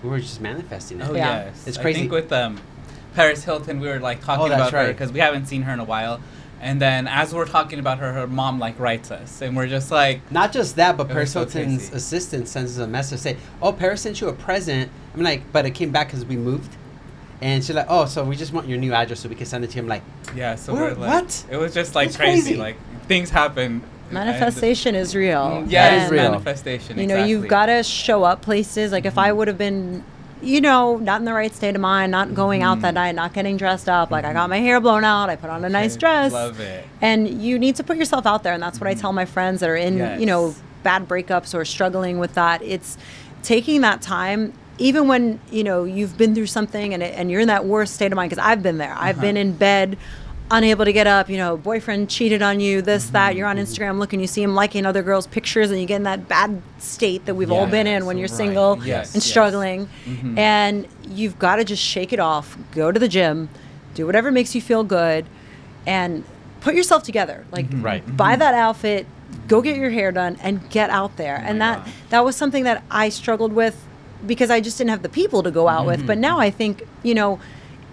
We were just manifesting it. Oh Yeah. yes, It's I crazy. think with Paris Hilton, we were talking that's about her right. because we haven't seen her in a while, and then as we're talking about her, her mom writes us, and we're just Not just that, but It was Paris so Hilton's crazy. assistant sends us a message, say, "Oh, Paris sent you a present." I'm like, but it came back because we moved. And she's like, "Oh, so we just want your new address so we can send it to you." I'm like, yeah. So What? we're What? It was just That's crazy. crazy. Things happen. Manifestation is real. Yeah, That is And, real. manifestation. you've got to show up places. If I would have been, not in the right state of mind, not going out that night, not getting dressed up, I got my hair blown out, I put on a nice dress. Love it. And you need to put yourself out there. And that's what I tell my friends that are in, Yes. bad breakups or struggling with that. It's taking that time, even when, you've been through something and you're in that worst state of mind, because I've been there. I've been in bed, unable to get up, boyfriend cheated on you, this, that. You're on Instagram looking, you see him liking other girls' pictures, and you get in that bad state that we've all been in when you're Right. single Yes, and yes. struggling. And you've got to just shake it off, go to the gym, do whatever makes you feel good, and put yourself together. Right. Buy that outfit, go get your hair done, and get out there. And God. that was something that I struggled with because I just didn't have the people to go out with. But now I think,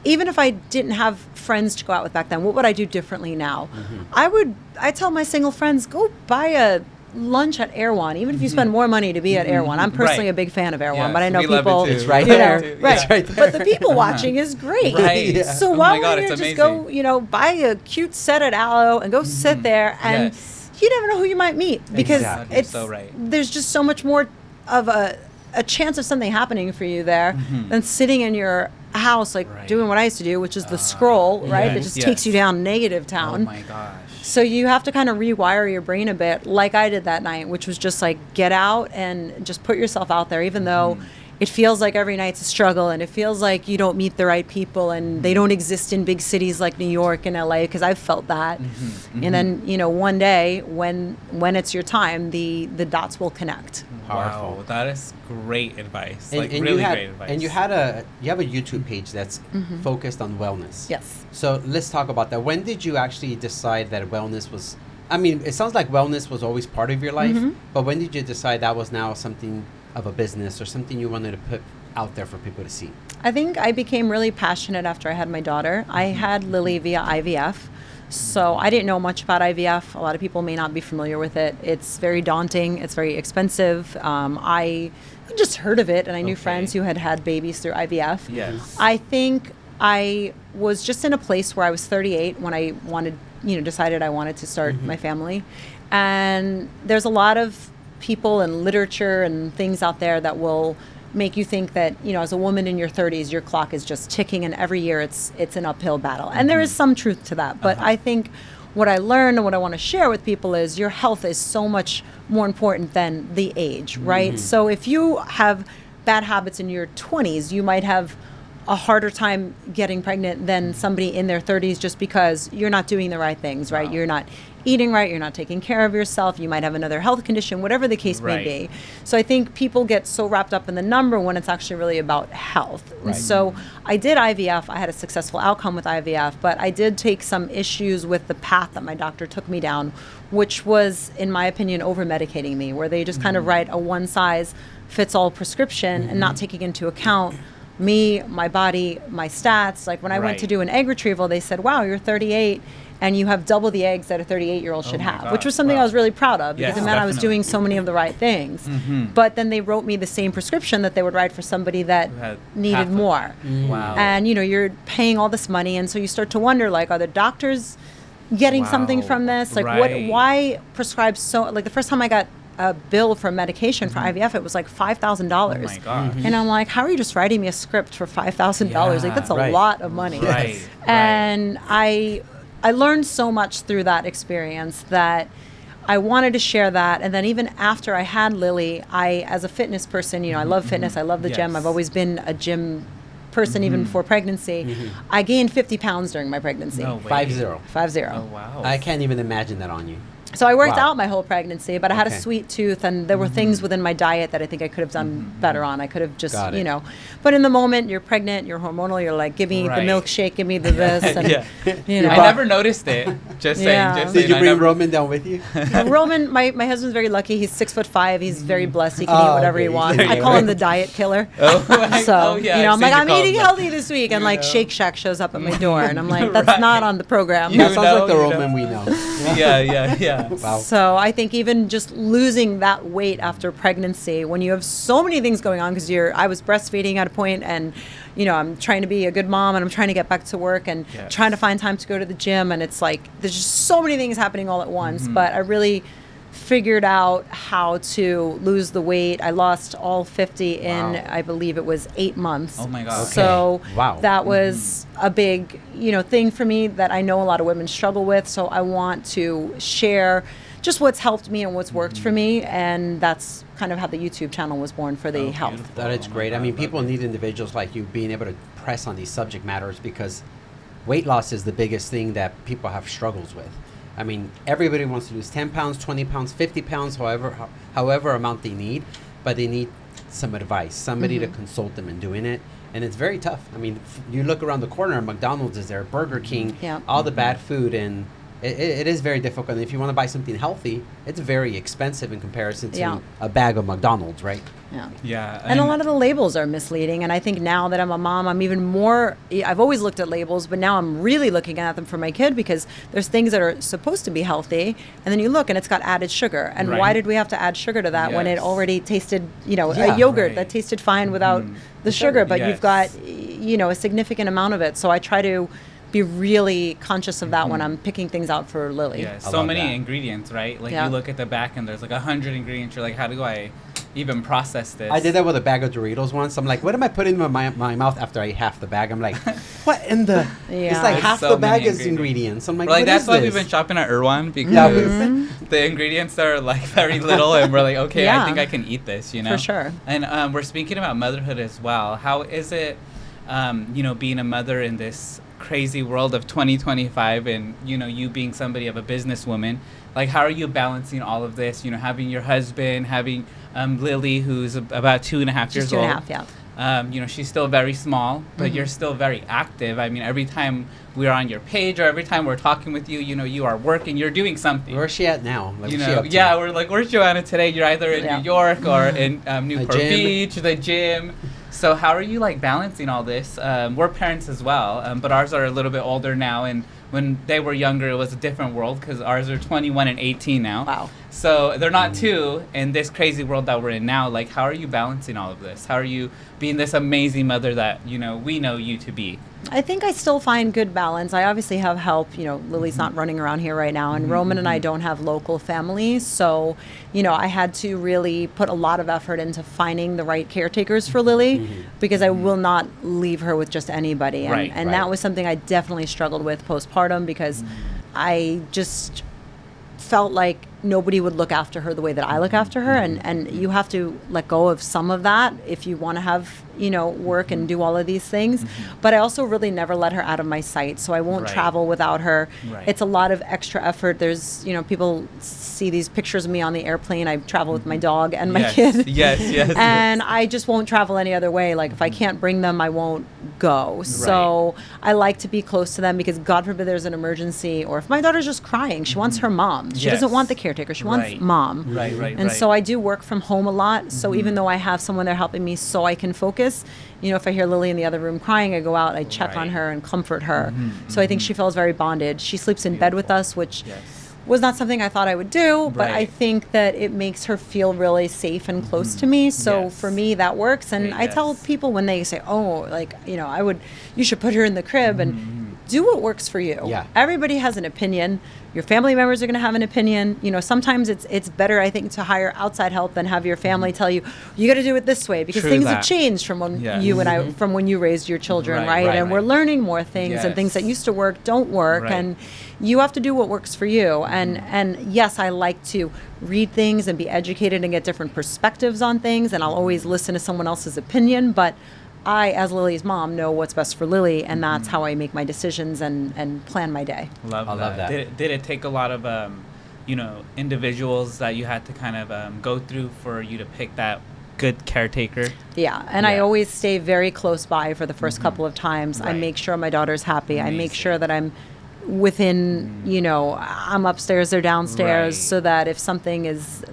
even if I didn't have friends to go out with back then, what would I do differently now? I tell my single friends, go buy a lunch at Erewhon, even if you spend more money to be at Erewhon. I'm personally Right. a big fan of Erewhon, Yes, but I know we love it people. too. It's right We love there. it too. Right. It's right there. But the people watching is great. Right. Yeah. So Oh why my God, wouldn't you it's just amazing. go, buy a cute set at Aloe and go sit there, and Yes. you never know who you might meet, because Exactly. You're it's so right. there's just so much more of a chance of something happening for you there than sitting in your house Right. doing what I used to do, which is the scroll, right? That yes, just yes. takes you down negative Oh town. my gosh. So you have to kind of rewire your brain a bit, like I did that night, which was just get out and just put yourself out there, even though it feels like every night's a struggle, and it feels like you don't meet the right people, and they don't exist in big cities like New York and LA, because I've felt that. And then, one day when it's your time, the dots will connect. Powerful. Wow, that is great advice. And Really you had, great advice. And you have a YouTube page that's focused on wellness. Yes. So let's talk about that. When did you actually decide that wellness was? I mean, it sounds like wellness was always part of your life, but when did you decide that was now something of a business or something you wanted to put out there for people to see? I think I became really passionate after I had my daughter. I had Lily via IVF. So I didn't know much about IVF. A lot of people may not be familiar with it. It's very daunting. It's very expensive. I just heard of it, and I knew friends who had babies through IVF. Yes. I think I was just in a place where I was 38 when I decided I wanted to start my family. And there's a lot of people and literature and things out there that will make you think that, as a woman in your 30s, your clock is just ticking, and every year it's an uphill battle. And there is some truth to that. But I think what I learned and what I want to share with people is your health is so much more important than the age, right? So if you have bad habits in your 20s, you might have a harder time getting pregnant than somebody in their 30s just because you're not doing the right things, right? You're not eating right, you're not taking care of yourself, you might have another health condition, whatever the case may be. So I think people get so wrapped up in the number when it's actually really about health. And so I did IVF, I had a successful outcome with IVF, but I did take some issues with the path that my doctor took me down, which was, in my opinion, over-medicating me, where they just kind of write a one-size-fits-all prescription and not taking into account me, my body, my stats. Like when I went to do an egg retrieval, they said, wow, you're 38 and you have double the eggs that a 38-year-old should have, which was something I was really proud of because it meant I was doing so many of the right things. But then they wrote me the same prescription that they would write for somebody that needed more. Wow. And you're paying all this money, and so you start to wonder, like, are the doctors getting something from this? Like, why prescribe so? Like the first time I got a bill for medication for IVF, it was like $5,000. Oh my gosh. And I'm like, how are you just writing me a script for $5,000? Like, that's a lot of money. And I learned so much through that experience that I wanted to share that. And then even after I had Lily, as a fitness person, I love fitness, I love the gym. I've always been a gym person even before pregnancy. I gained 50 pounds during my pregnancy. No way. 50. 50. Oh, wow. I can't even imagine that on you. So I worked out my whole pregnancy, but I had a sweet tooth, and there were things within my diet that I think I could have done better on. I could have just, but in the moment, you're pregnant, you're hormonal, you're like, give me the milkshake, give me the this. And, I never noticed it. Just saying. Did you bring Roman down with you? Roman, my husband's very lucky. He's 6'5". He's very blessed. He can eat whatever he wants. I call him the diet killer. I'm like, I'm eating healthy this week, and like Shake Shack shows up at my door, and I'm like, that's not on the program. That sounds like the Roman we know. Yeah. Wow. So I think even just losing that weight after pregnancy, when you have so many things going on, because I was breastfeeding at a point, and I'm trying to be a good mom, and I'm trying to get back to work, and trying to find time to go to the gym, and it's like there's just so many things happening all at once. But I really figured out how to lose the weight. I lost all 50 in, I believe it was 8 months. Oh my God. Okay. So Wow. that was a big, thing for me that I know a lot of women struggle with. So I want to share just what's helped me and what's worked for me. And that's kind of how the YouTube channel was born, for the health. Beautiful. That is great. I mean, people need individuals like you being able to press on these subject matters, because weight loss is the biggest thing that people have struggles with. I mean, everybody wants to lose 10 pounds, 20 pounds, 50 pounds, however amount they need, but they need some advice, somebody to consult them in doing it. And it's very tough. I mean, you look around the corner, McDonald's is there, Burger King, all the bad food, and it is very difficult. And if you want to buy something healthy, it's very expensive in comparison to a bag of McDonald's, right? Yeah. And a lot of the labels are misleading. And I think now that I'm a mom, I'm even more, I've always looked at labels, but now I'm really looking at them for my kid, because there's things that are supposed to be healthy, and then you look and it's got added sugar. And why did we have to add sugar to that when it already tasted, a yogurt that tasted fine without the sugar, but you've got, a significant amount of it. So I try to be really conscious of that when I'm picking things out for Lily. Yeah, so many ingredients, right? Like you look at the back and there's like 100 ingredients. You're like, how do I even process this? I did that with a bag of Doritos once. I'm like, what am I putting in my mouth after I eat half the bag? I'm like, what in the? It's like half the bag is ingredients. I'm like, what that's is why this? we've been shopping at Irwan, because the ingredients are like very little, and we're like, okay, I think I can eat this, For sure. And we're speaking about motherhood as well. How is it, being a mother in this crazy world of 2025, and you being somebody of a businesswoman? Like, how are you balancing all of this, having your husband, having Lily, who's about 2.5 years old? 2.5, she's still very small, but you're still very active. I mean, every time we're on your page, or every time we're talking with you, you are working, you're doing something. Where's she at now? Like, we're like, where's JoAnna today? You're either in New York or in Newport Beach, the gym. So how are you balancing all this? We're parents as well, but ours are a little bit older now, and when they were younger, it was a different world because ours are 21 and 18 now. Wow. So they're not two in this crazy world that we're in now. Like, how are you balancing all of this? How are you being this amazing mother that, you know, we know you to be? I think I still find good balance. I obviously have help. You know, Lily's not running around here right now, and Roman and I don't have local families. So, you know, I had to really put a lot of effort into finding the right caretakers for Lily because I will not leave her with just anybody. And, Right, and right. that was something I definitely struggled with postpartum because I just felt like nobody would look after her the way that I look after her, and you have to let go of some of that if you want to have, you know, work and do all of these things. But I also really never let her out of my sight, so I won't Right. travel without her. Right. It's a lot of extra effort. There's, you know, people see these pictures of me on the airplane. I travel with my dog and my yes, kid. yes. And I just won't travel any other way. Like if I can't bring them, I won't go. So I like to be close to them because God forbid there's an emergency, or if my daughter's just crying, she wants her mom. She doesn't Yes. want the caretaker. She wants Right. mom. Right. And so I do work from home a lot. So even though I have someone there helping me so I can focus, you know, if I hear Lily in the other room crying, I go out, I check on Right. her and comfort her. So I think she feels very bonded. She sleeps in bed with us, which Yes. was not something I thought I would do, but I Right. think that it makes her feel really safe and close to me. So Yes. for me, that works. And I tell Yes. people when they say, "Oh, like, you know, you should put her in the crib," and do what works for you. Yeah. Everybody has an opinion. Your family members are going to have an opinion. You know, sometimes it's better, I think, to hire outside help than have your family tell you, you got to do it this way, because True things that. have changed from when Yes. you and I, from when you raised your children, Right, right? right, And we're right. learning more things, and things that Yes. used to work don't work. Right. And you have to do what works for you. And yes, I like to read things and be educated and get different perspectives on things, and I'll always listen to someone else's opinion, but I, as Lily's mom, know what's best for Lily, and that's how I make my decisions and plan my day. I love that. Did it take a lot of, you know, individuals that you had to kind of go through for you to pick that good caretaker? Yeah, and I Yeah. always stay very close by for the first couple of times. I Right. make sure my daughter's happy. I make Amazing. sure that I'm within, you know, I'm upstairs, they're downstairs, Right. so that if something is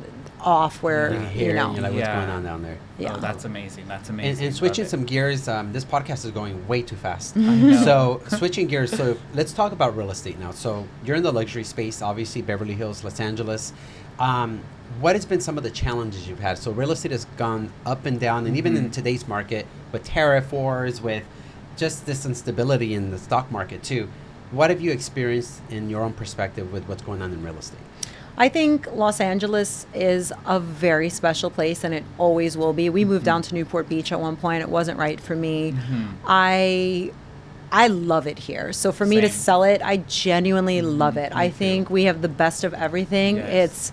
off where, You you hear, know. you're like, what's Yeah. going on down there? Yeah. Oh, that's amazing. That's And, amazing. and switching Love it. some gears, this podcast is going way too fast. know. So switching gears, so let's talk about real estate now. So you're in the luxury space, obviously Beverly Hills, Los Angeles. What has been some of the challenges you've had? So real estate has gone up and down, and even in today's market with tariff wars, with just this instability in the stock market too. What have you experienced in your own perspective with what's going on in real estate? I think Los Angeles is a very special place, and it always will be. We moved down to Newport Beach at one point. It wasn't right for me. I love it here. So for me to Same. sell it, I genuinely love it. I too. think we have the best of everything. Yes. It's,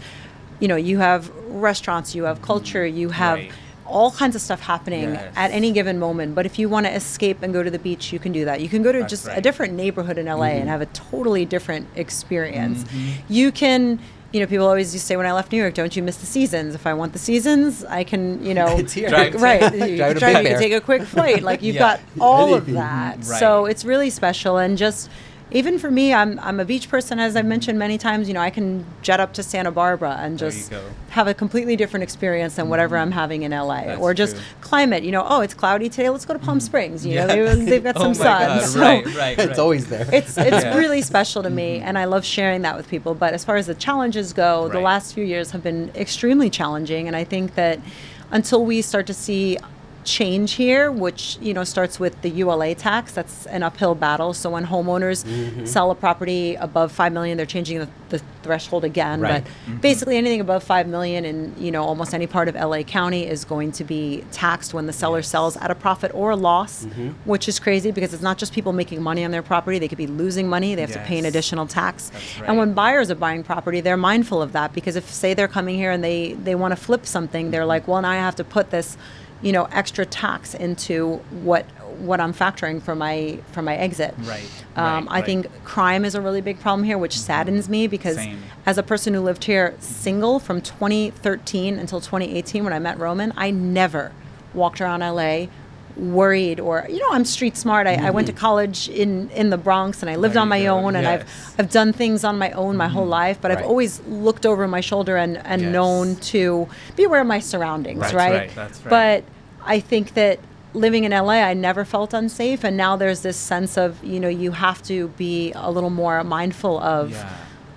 you know, you have restaurants, you have culture, you have Right. all kinds of stuff happening Yes. at any given moment. But if you want to escape and go to the beach, you can do that. You can go to That's just a right. different neighborhood in LA and have a totally different experience. You can, you know, people always used to say when I left New York, don't you miss the seasons? If I want the seasons, I can, you know, It's here. Drive- right. Drive You to can Big drive, you Bear. can take a quick flight. Like you've Yeah. got all of Anything. that. Right. So it's really special. And just even for me, I'm a beach person, as I've mentioned many times. You know, I can jet up to Santa Barbara and There just you go. have a completely different experience than whatever I'm having in LA. That's or just true. climate. You know, oh, it's cloudy today. Let's go to Palm Springs. You know, Yes. they've got some Oh my sun. God. So Right. It's always there. it's Yeah. really special to me, and I love sharing that with people. But as far as the challenges go, the Right. last few years have been extremely challenging, and I think that until we start to see change here, which, you know, starts with the ULA tax, that's an uphill battle. So when homeowners sell a property above 5 million, they're changing the threshold again. Right. But basically anything above 5 million in, you know, almost any part of LA County is going to be taxed when the seller sells at a profit or a loss, which is crazy because it's not just people making money on their property. They could be losing money. They have to pay an Yes. additional tax. That's And right. when buyers are buying property, they're mindful of that, because if, say, they're coming here and they want to flip something, they're like, well, now I have to put this, you know, extra tax into what I'm factoring for my exit. Right, I right. think crime is a really big problem here, which saddens me, because Same. as a person who lived here single from 2013 until 2018 when I met Roman, I never walked around LA worried, or, you know, I'm street smart. I went to college in the Bronx, and I lived There on you my go. own, and Yes. I've done things on my own my whole life, but I've Right. always looked over my shoulder and Yes. known to be aware of my surroundings, That's right? right, that's right. But I think that living in LA, I never felt unsafe. And now there's this sense of, you have to be a little more mindful of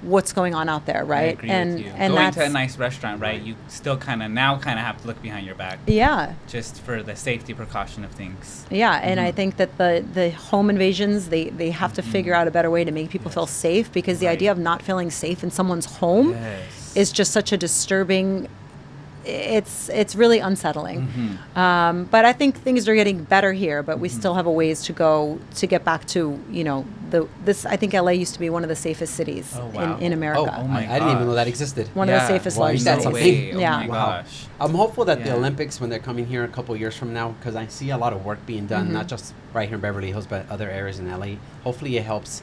what's going on out there, right? I agree with you. And going to a nice restaurant, right? You still kind of have to look behind your back. Yeah. Just for the safety precaution of things. Yeah, and I think that the home invasions, they have to figure out a better way to make people feel safe, because the idea of not feeling safe in someone's home is just such a disturbing. It's really unsettling. But I think things are getting better here, but we still have a ways to go to get back to, I think LA used to be one of the safest cities in America. Oh my! I didn't even know that existed. One of the safest large that's cities. amazing. Oh my gosh. I'm hopeful that the Olympics, when they're coming here a couple years from now, because I see a lot of work being done, not just right here in Beverly Hills, but other areas in LA. Hopefully it helps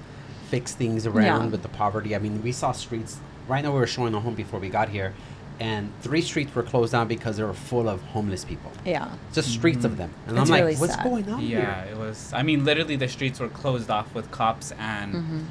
fix things around with the poverty. I mean, we saw streets, right now we were showing a home before we got here, and 3 streets were closed down because they were full of homeless people. Yeah. Just streets of them. And It's I'm like, really what's sad. going on here? Yeah, it was. I mean, literally, the streets were closed off with cops and,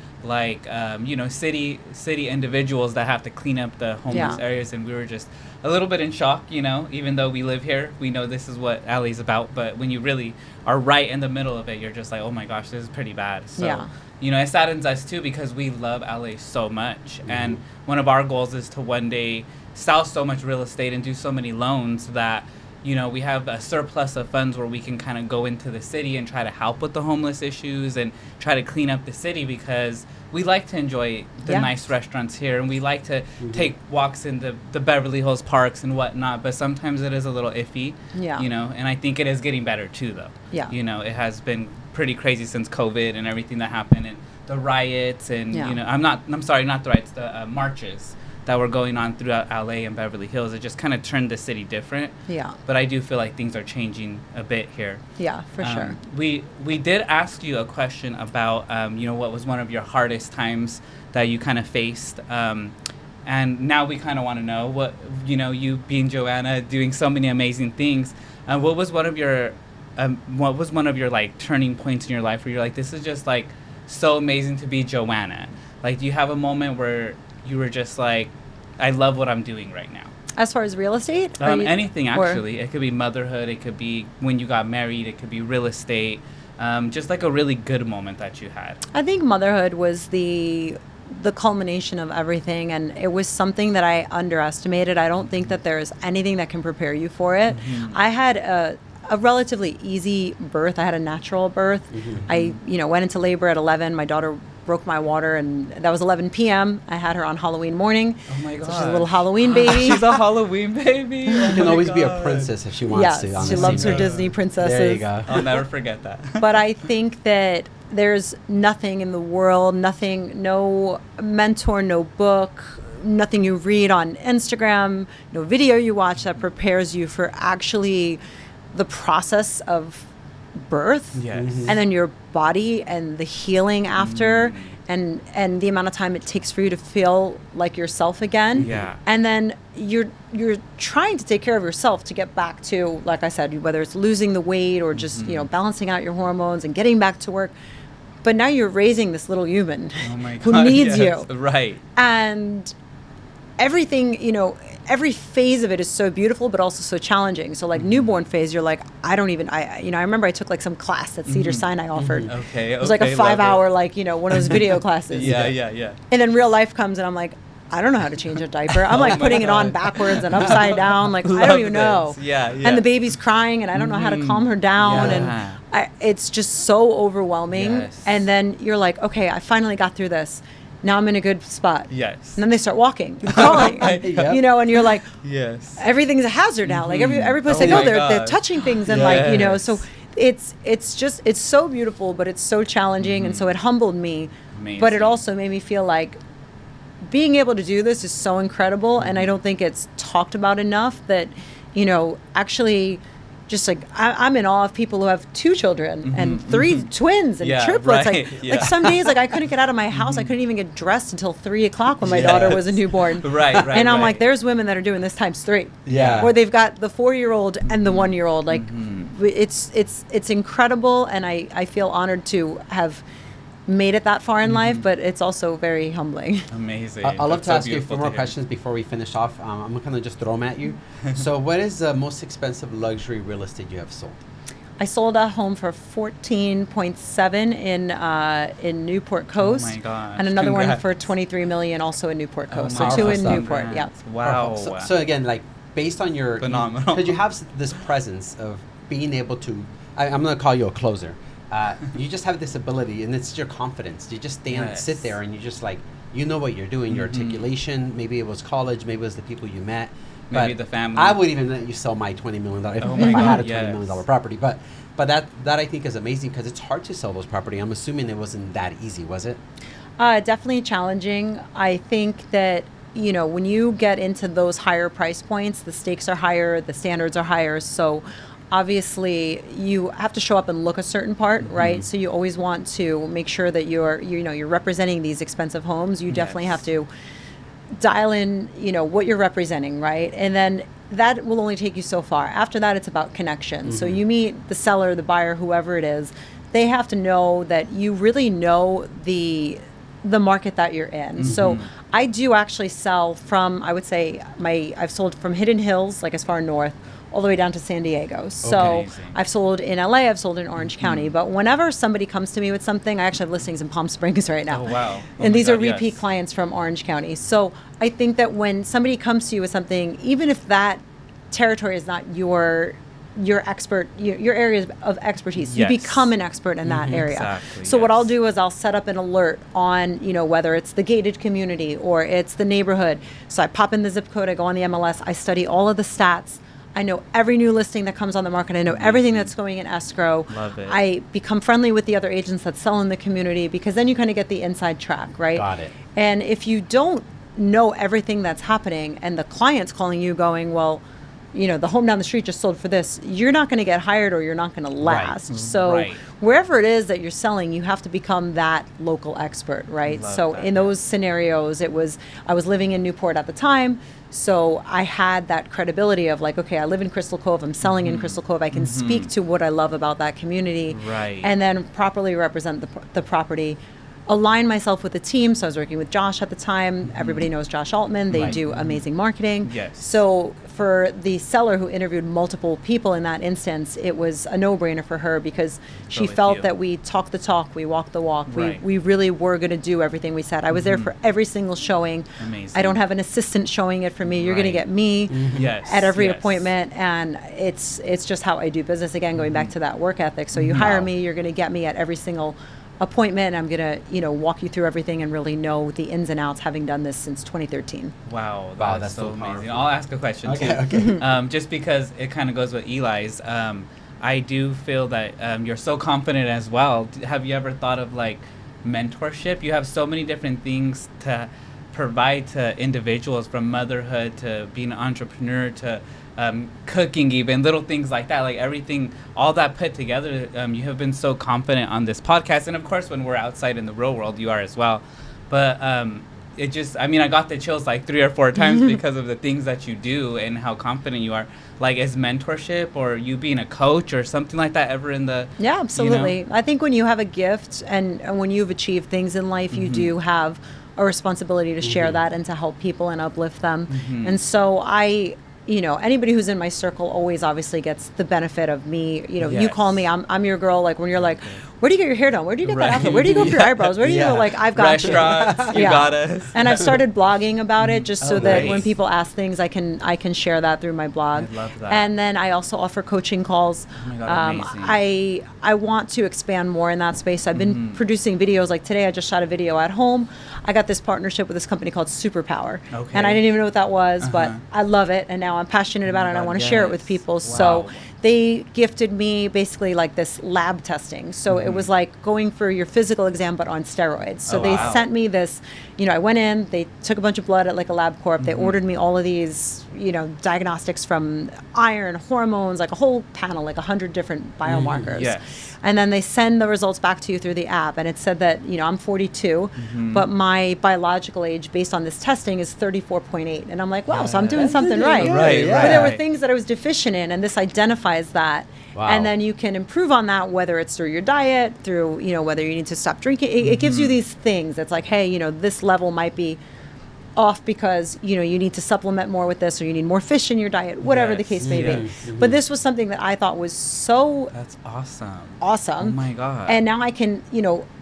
city individuals that have to clean up the homeless areas. And we were just a little bit in shock, even though we live here, we know this is what LA's about. But when you really are right in the middle of it, you're just like, oh my gosh, this is pretty bad. So, it saddens us too, because we love LA so much. And one of our goals is to one day sell so much real estate and do so many loans that we have a surplus of funds where we can kind of go into the city and try to help with the homeless issues and try to clean up the city, because we like to enjoy the nice restaurants here, and we like to take walks in the Beverly Hills parks and whatnot, but sometimes it is a little iffy, and I think it is getting better too, though. It has been pretty crazy since COVID and everything that happened, and the riots and I'm sorry, not the riots, the marches that were going on throughout LA and Beverly Hills. It just kind of turned the city different. Yeah. But I do feel like things are changing a bit here. Yeah, for sure. We did ask you a question about what was one of your hardest times that you kind of faced. And now we kind of want to know what, you being JoAnna, doing so many amazing things. What was one of your like turning points in your life where you're like, this is just like so amazing to be JoAnna? Like, do you have a moment where you were just like, I love what I'm doing right now? As far as real estate? Anything, actually. It could be motherhood. It could be when you got married. It could be real estate. Just like a really good moment that you had. I think motherhood was the culmination of everything, and it was something that I underestimated. I don't think that there's anything that can prepare you for it. I had a relatively easy birth. I had a natural birth. I went into labor at 11. My daughter broke my water, and that was 11 p.m. I had her on Halloween morning. Oh my god! So she's a little Halloween baby. She's a Halloween baby. She can always be a princess if she wants to. Yes, she loves her Disney princesses. There you go. I'll never forget that. But I think that there's nothing in the world, no mentor, no book, nothing you read on Instagram, no video you watch that prepares you for actually the process of birth, and then your body and the healing after, and the amount of time it takes for you to feel like yourself again. And then you're trying to take care of yourself to get back to, like I said, whether it's losing the weight or just balancing out your hormones and getting back to work. But now you're raising this little human who needs you. Right. And everything, every phase of it is so beautiful, but also so challenging. So like newborn phase, you're like, I remember I took like some class that Cedar Sinai offered. Okay. It was like a 5-hour, like, one of those video classes. Yeah. And then real life comes and I'm like, I don't know how to change a diaper. I'm like putting it on backwards and upside down. Like, I don't even know. Yeah. And the baby's crying and I don't know how to calm her down. And it's just so overwhelming. And then you're like, okay, I finally got through this. Now I'm in a good spot. Yes. And then they start walking, crawling, and you're like, yes, everything's a hazard now. Like every place I go, they're touching things and so it's so beautiful, but it's so challenging. And so it humbled me, but it also made me feel like being able to do this is so incredible. And I don't think it's talked about enough that, actually just like I'm in awe of people who have 2 children and 3 twins and triplets. Right. Like some days, like I couldn't get out of my house. I couldn't even get dressed until 3 o'clock when my daughter was a newborn. Right. And I'm like, there's women that are doing this times 3. Yeah. Or they've got the 4-year-old and the 1-year-old. Like it's incredible, and I feel honored to have made it that far in life, but it's also very humbling. Amazing. I'd love to ask you a few more questions before we finish off. I'm going to just throw them at you. So what is the most expensive luxury real estate you have sold? I sold a home for 14.7 in Newport Coast. Oh my gosh. And another one Congrats. for 23 million also in Newport Coast. my So two gosh. in Newport. Yeah. Wow. So again, like based on your Phenomenal. because you have this presence of being able to. I'm going to call you a closer. You just have this ability, and it's your confidence. You just stand, Yes. sit there, and you just like you know what you're doing. Your articulation. Maybe it was college. Maybe it was the people you met. Maybe But the family. I would even let you sell my $20 million if, Oh if my I had a God, $20 million yes. property. But that I think is amazing because it's hard to sell those property. I'm assuming it wasn't that easy, was it? Definitely challenging. I think that, you know, when you get into those higher price points, the stakes are higher, the standards are higher. So obviously you have to show up and look a certain part, right? So you always want to make sure that you're representing these expensive homes. You definitely Yes. have to dial in, you know, what you're representing, right? And then that will only take you so far. After that, it's about connection. So you meet the seller, the buyer, whoever it is. They have to know that you really know the market that you're in. So I do actually sell from, I would say, I've sold from Hidden Hills, like as far north, all the way down to San Diego. So Amazing. I've sold in LA, I've sold in Orange County. But whenever somebody comes to me with something, I actually have listings in Palm Springs right now. Oh, wow. Oh And my these are God, repeat yes. clients from Orange County. So I think that when somebody comes to you with something, even if that territory is not your expert, your area of expertise, you Yes. become an expert in that area. Exactly, So what I'll yes. do is I'll set up an alert on, you know, whether it's the gated community or it's the neighborhood. So I pop in the zip code, I go on the MLS, I study all of the stats. I know every new listing that comes on the market. I know everything that's going in escrow. Love it. I become friendly with the other agents that sell in the community because then you kind of get the inside track, right? Got it. And if you don't know everything that's happening and the client's calling you going, well, you know, the home down the street just sold for this, you're not going to get hired or you're not going to last. So Right. wherever it is that you're selling, you have to become that local expert, right? Love So that, in those scenarios, I was living in Newport at the time. So I had that credibility of like, okay, I live in Crystal Cove, I'm selling in Crystal Cove, I can speak to what I love about that community. Right. And then properly represent the property. Align myself with the team. So I was working with Josh at the time. Everybody knows Josh Altman. They Right. do amazing marketing. Yes. So for the seller who interviewed multiple people in that instance, it was a no-brainer for her because she Totally felt feel. that we talked the talk, we walked the walk. Right. We really were going to do everything we said. I was there for every single showing. Amazing. I don't have an assistant showing it for me. You're going to Right. get me Yes. at every yes. appointment, and it's just how I do business. Again, going back to that work ethic. So you hire Wow. me, you're going to get me at every single appointment, and I'm going to, you know, walk you through everything and really know the ins and outs, having done this since 2013. Wow, Wow, that's that's so so amazing. powerful. I'll ask a question Okay, too. okay. Just because it kind of goes with Eli's, I do feel that you're so confident as well. Have you ever thought of like mentorship? You have so many different things to provide to individuals, from motherhood to being an entrepreneur to cooking, even little things like that, like everything, all that put together. You have been so confident on this podcast, and of course when we're outside in the real world you are as well. But it just, I mean, I got the chills like 3 or 4 times because of the things that you do and how confident you are. Like, is mentorship or you being a coach or something like that ever in the Yeah, absolutely. You know? I think when you have a gift and when you've achieved things in life, you do have a responsibility to share that and to help people and uplift them. And so you know, anybody who's in my circle always obviously gets the benefit of me. You know, you Yes. call me, I'm your girl. Like when you're like, where do you get your hair done? Where do you get Right. that outfit? Where do you go for your eyebrows? Where do you Yeah. go? Like, I've got you. Restaurants, you Yeah. got us. And I've started blogging about it just so Oh, that nice. when people ask things, I can share that through my blog. I love that. And then I also offer coaching calls. Oh my God, amazing. I want to expand more in that space. I've been producing videos. Like today, I just shot a video at home. I got this partnership with this company called Superpower. Okay. And I didn't even know what that was, but Uh-huh. I love it. And now I'm passionate about it and I God, want to share it with yes. people. Wow. So they gifted me basically like this lab testing. So it was like going for your physical exam, but on steroids. So Oh, they wow. sent me this, you know, I went in, they took a bunch of blood at like a LabCorp. They ordered me all of these, you know, diagnostics from iron, hormones, like a whole panel, like 100 different biomarkers. Yes. And then they send the results back to you through the app. And it said that, you know, I'm 42, but my biological age based on this testing is 34.8. And I'm like, wow, so I'm doing That's something really right. good, Right, yeah. But there were right. things that I was deficient in, and this identifies that. Wow. And then you can improve on that, whether it's through your diet, through, you know, whether you need to stop drinking. It gives you these things. It's like, hey, you know, this level might be off because you need to supplement more with this, or you need more fish in your diet, whatever the Yes, case may be. yes. But this was something that I thought was so That's awesome. awesome. Oh my God. And now I can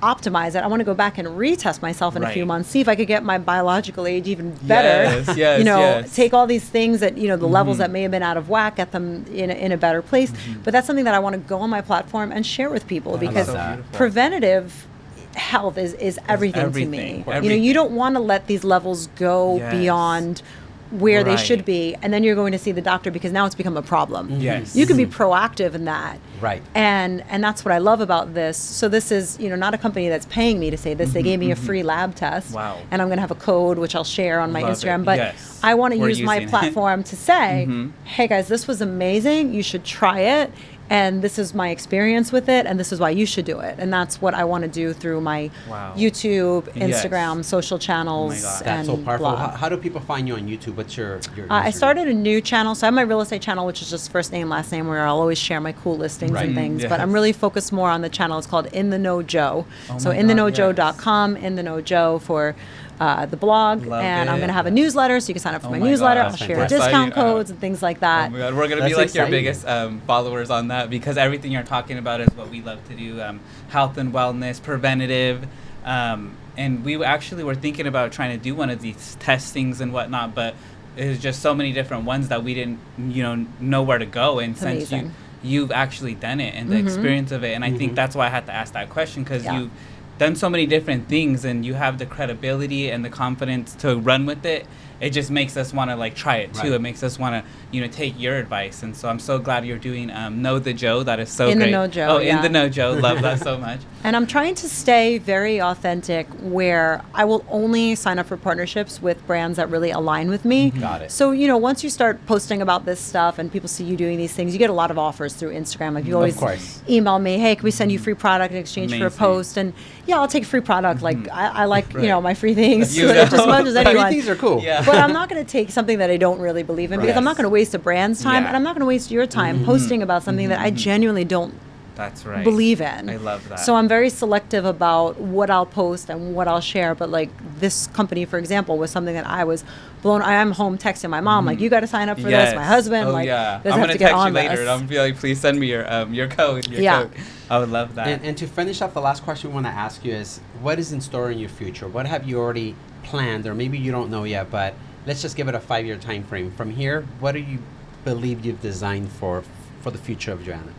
optimize it. I want to go back and retest myself in a few Right. months, see if I could get my biological age even better. Yes, yes, yes. Take all these things that the levels that may have been out of whack, get them in a better place. But that's something that I want to go on my platform and share with people, love because that. preventative health is everything to me. everything. You don't want to let these levels go Yes. beyond where they should Right. be, and then you're going to see the doctor because now it's become a problem. Yes. You can be proactive in that. Right. And that's what I love about this. So this is, not a company that's paying me to say this. They gave me a free lab test. Wow. And I'm going to have a code, which I'll share on my Love Instagram. it. But Yes. I want to We're use my using it. platform to say, hey guys, this was amazing. You should try it. And this is my experience with it, and this is why you should do it. And that's what I want to do through my Wow. YouTube, Yes. Instagram, social channels, God. and That's so powerful. blog. How do people find you on YouTube? What's your I username? started a new channel. So I have my real estate channel, which is just first name, last name, where I'll always share my cool listings Right. and things. Yes. But I'm really focused more on the channel. It's called In the Know Joe. Oh So my God, inthenowjoe.com, In the Know Joe for the blog. Love and I'm it. going to have a newsletter, so you can sign up for Oh my my newsletter. God, I'll that's share fantastic. discount I saw you, codes and things like that. Oh my God, we're gonna That's be like your exciting. biggest followers on that, because everything you're talking about is what we love to do: health and wellness, preventative. And we actually were thinking about trying to do one of these testings and whatnot, but there's just so many different ones that we didn't, know where to go. And It's since amazing. you've actually done it and the experience of it, and I think that's why I had to ask that question, because Yeah. you've done so many different things and you have the credibility and the confidence to run with it. It just makes us want to try it too. Right. It makes us want to take your advice, and so I'm so glad you're doing Know the Joe. That is so In the great. Know Joe, Oh, yeah. In the Know Joe, love that so much. And I'm trying to stay very authentic, where I will only sign up for partnerships with brands that really align with me. Got it. So, once you start posting about this stuff and people see you doing these things, you get a lot of offers through Instagram. Like, you always course. email me, hey, can we send you free product in exchange for a Amazing. post? And yeah, I'll take free product. Like, I like, Right. My free things You just as know. much as anyone. These are cool. Yeah. But I'm not going to take something that I don't really believe in, because I'm not Yes. going to waste a brand's time, Yeah. and I'm not going to waste your time posting about something that I genuinely don't That's right. believe in. I love that. So I'm very selective about what I'll post and what I'll share. But this company, for example, was something that I was blown. I am home texting my mom, like, you got to sign up for this. My husband, Oh, like, yeah. does I'm have gonna to get text on you later, this. and I'm gonna be like, please send me your code. Your Yeah. code. I would love that. And to finish up, the last question we want to ask you is, what is in store in your future? What have you already planned, or maybe you don't know yet, but let's just give it a 5-year time frame. From here, what do you believe you've designed for the future of JoAnna?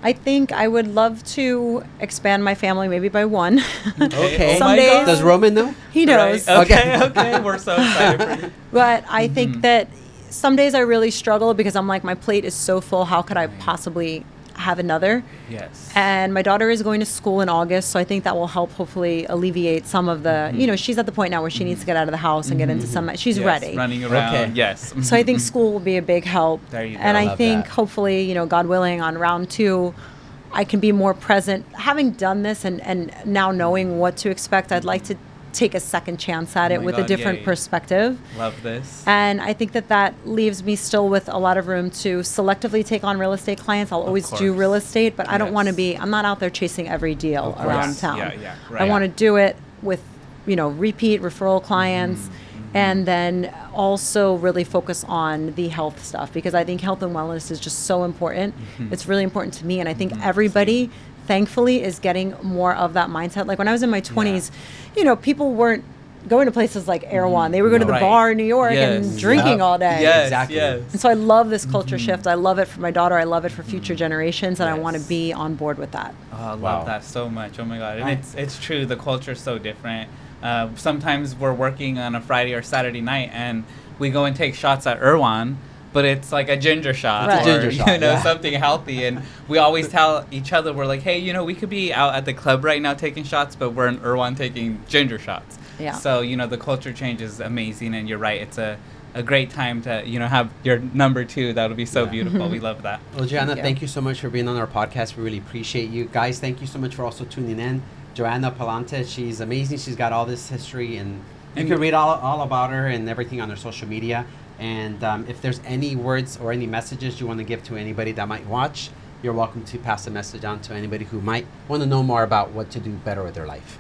I think I would love to expand my family, maybe by one. Okay. Oh Some my days- God. Does Roman know? He knows. Right? Okay. Okay. We're so excited for you. But I think that some days I really struggle, because I'm like, my plate is so full. How could I possibly have another? Yes. And my daughter is going to school in August, so I think that will help hopefully alleviate some of the, she's at the point now where she needs to get out of the house and get into some, she's Yes, ready. running around. Okay. Yes. So I think school will be a big help. There you go. And I Love think that. hopefully, God willing, on round 2, I can be more present. Having done this and now knowing what to expect, I'd like to take a second chance at Oh it my with a God, different yay. perspective. Love this. And I think that leaves me still with a lot of room to selectively take on real estate clients. I'll always do course. real estate, but I don't want to Yes. I'm not out there chasing every deal Of course. around Yes. town. Yeah, I right. want to do it with, repeat referral clients, and then also really focus on the health stuff, because I think health and wellness is just so important. It's really important to me, and I think everybody, thankfully, is getting more of that mindset. Like when I was in my 20s, people weren't going to places like Erewhon. They were going to the Right. bar in New York Yes. and drinking Yep. all day. Yes. Exactly. Yes. And so I love this culture shift. I love it for my daughter. I love it for future generations, and I want to Yes. be on board with that. Oh, I love Wow. that so much. Oh my God. And Right. it's true. The culture's so different. Sometimes we're working on a Friday or Saturday night and we go and take shots at Erewhon, but it's like a ginger shot. Right. It's a or, ginger shot, yeah. something healthy. And we always tell each other, we're like, hey, we could be out at the club right now taking shots, but we're in Erewhon taking ginger shots. Yeah. So, the culture change is amazing. And you're right. It's a great time to, have your number 2. That'll be so Yeah. beautiful. We love that. Well, JoAnna, you. thank you so much for being on our podcast. We really appreciate you. Guys, thank you so much for also tuning in. JoAnna Pallante, she's amazing. She's got all this history, and you can read all about her and everything on her social media. And if there's any words or any messages you want to give to anybody that might watch, you're welcome to pass the message on to anybody who might want to know more about what to do better with their life.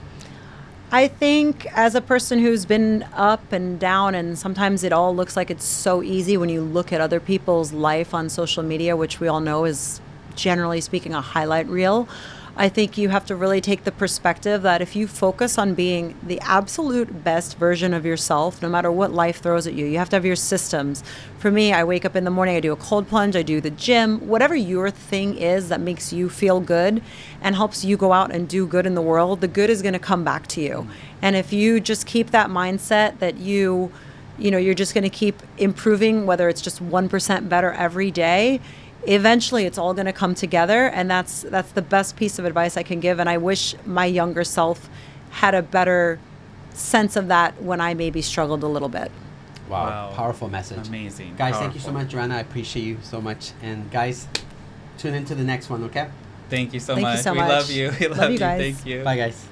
I think as a person who's been up and down, and sometimes it all looks like it's so easy when you look at other people's life on social media, which we all know is generally speaking a highlight reel. I think you have to really take the perspective that if you focus on being the absolute best version of yourself, no matter what life throws at you, you have to have your systems. For me, I wake up in the morning, I do a cold plunge, I do the gym, whatever your thing is that makes you feel good and helps you go out and do good in the world, the good is going to come back to you. And if you just keep that mindset that you're just going to keep improving, whether it's just 1% better every day, eventually it's all going to come together, and that's the best piece of advice I can give. And I wish my younger self had a better sense of that when I maybe struggled a little bit. Wow. Powerful message. Amazing. Guys, thank you so much, JoAnna. I appreciate you so much. And guys, tune into the next one, okay? Thank you so Thank you much. so We much. love you. We love you guys. Thank you. Bye, guys.